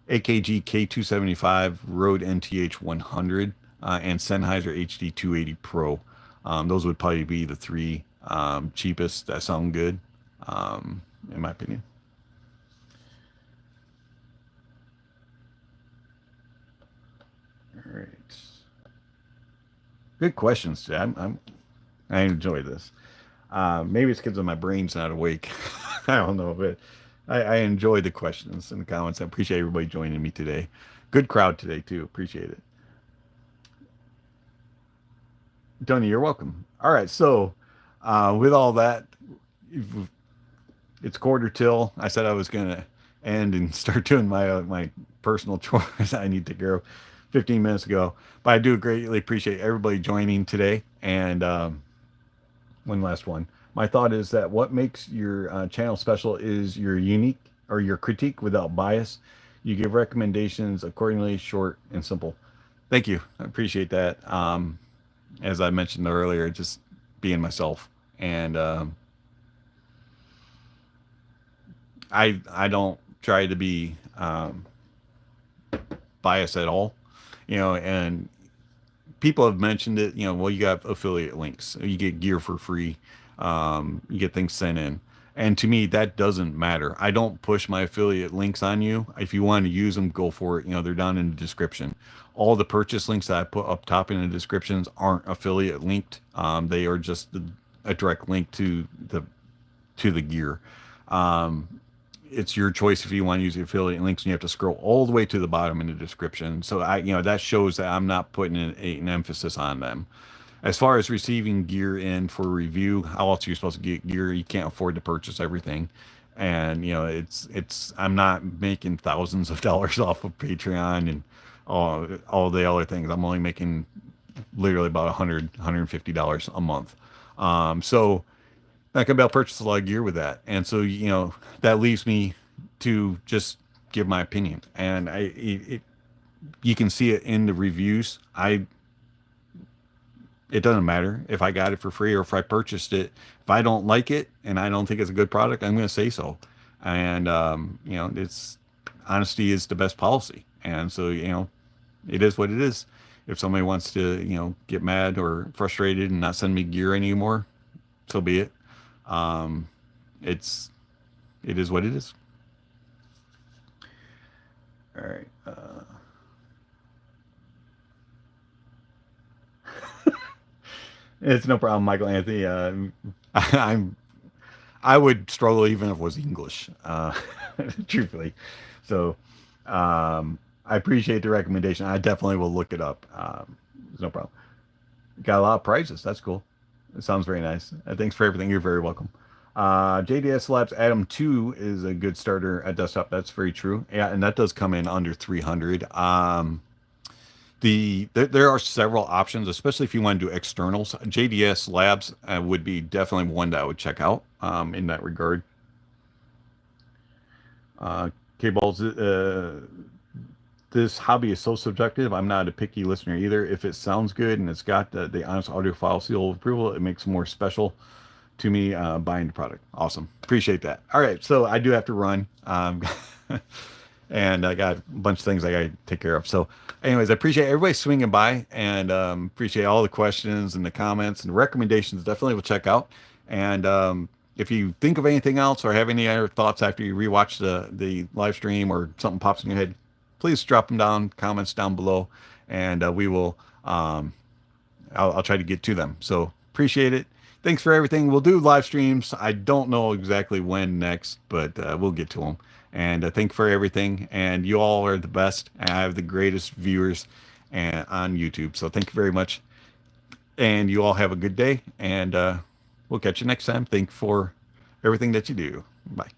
AKG K275, Rode NTH 100, and Sennheiser HD 280 Pro. Those would probably be the three cheapest that sound good, in my opinion. All right. Good questions, Chad. I enjoy this. Maybe it's because my brain's not awake. I don't know, but I enjoy the questions and the comments. I appreciate everybody joining me today. Good crowd today too. Appreciate it. Tony, you're welcome. All right, so with all that, it's quarter till. I said I was gonna end and start doing my personal chores I need to take care of 15 minutes ago. But I do greatly appreciate everybody joining today. And one last one. My thought is that what makes your channel special is your unique, or your critique without bias. You give recommendations accordingly, short and simple. Thank you. I appreciate that. As I mentioned earlier, just being myself. And I don't try to be biased at all. And people have mentioned it, well, you got affiliate links, you get gear for free, you get things sent in. And to me, that doesn't matter. I don't push my affiliate links on you. If you want to use them, go for it. They're down in the description. All the purchase links that I put up top in the descriptions aren't affiliate linked. They are just a direct link to the gear. It's your choice if you want to use the affiliate links, and you have to scroll all the way to the bottom in the description. So that shows that I'm not putting an emphasis on them. As far as receiving gear in for review, how else are you supposed to get gear? You can't afford to purchase everything. And you know, it's I'm not making thousands of dollars off of Patreon and all the other things. I'm only making literally about $150 a month. So not gonna be able to purchase a lot of gear with that. And so, you know, that leaves me to just give my opinion. And you can see it in the reviews. It doesn't matter if I got it for free or if I purchased it. If I don't like it and I don't think it's a good product, I'm going to say so. And, you know, it's honesty is the best policy. And so, you know, it is what it is. If somebody wants to, you know, get mad or frustrated and not send me gear anymore, so be it. Um, it's, it is what it is. All right. It's no problem, Michael Anthony. I'm I would struggle even if it was English, truthfully. So I appreciate the recommendation. I definitely will look it up. There's no problem. Got a lot of prizes. That's cool. It sounds very nice. Thanks for everything. You're very welcome. JDS Labs Atom 2 is a good starter at desktop. That's very true. Yeah, and that does come in under 300. There are several options, especially if you want to do externals. JDS Labs would be definitely one that I would check out in that regard. K-Balls, this hobby is so subjective. I'm not a picky listener either. If it sounds good and it's got the Honest Audiophile seal of approval, it makes it more special to me buying the product. Awesome. Appreciate that. All right, so I do have to run. And I got a bunch of things I got to take care of. So anyways, I appreciate everybody swinging by and appreciate all the questions and the comments and the recommendations. Definitely will check out. And if you think of anything else or have any other thoughts after you rewatch the live stream or something pops in your head, please drop them down, comments down below, and we will, I'll try to get to them. So appreciate it. Thanks for everything. We'll do live streams. I don't know exactly when next, but we'll get to them. And thank you for everything. And you all are the best. I have the greatest viewers on YouTube. So thank you very much. And you all have a good day. And we'll catch you next time. Thank you for everything that you do. Bye.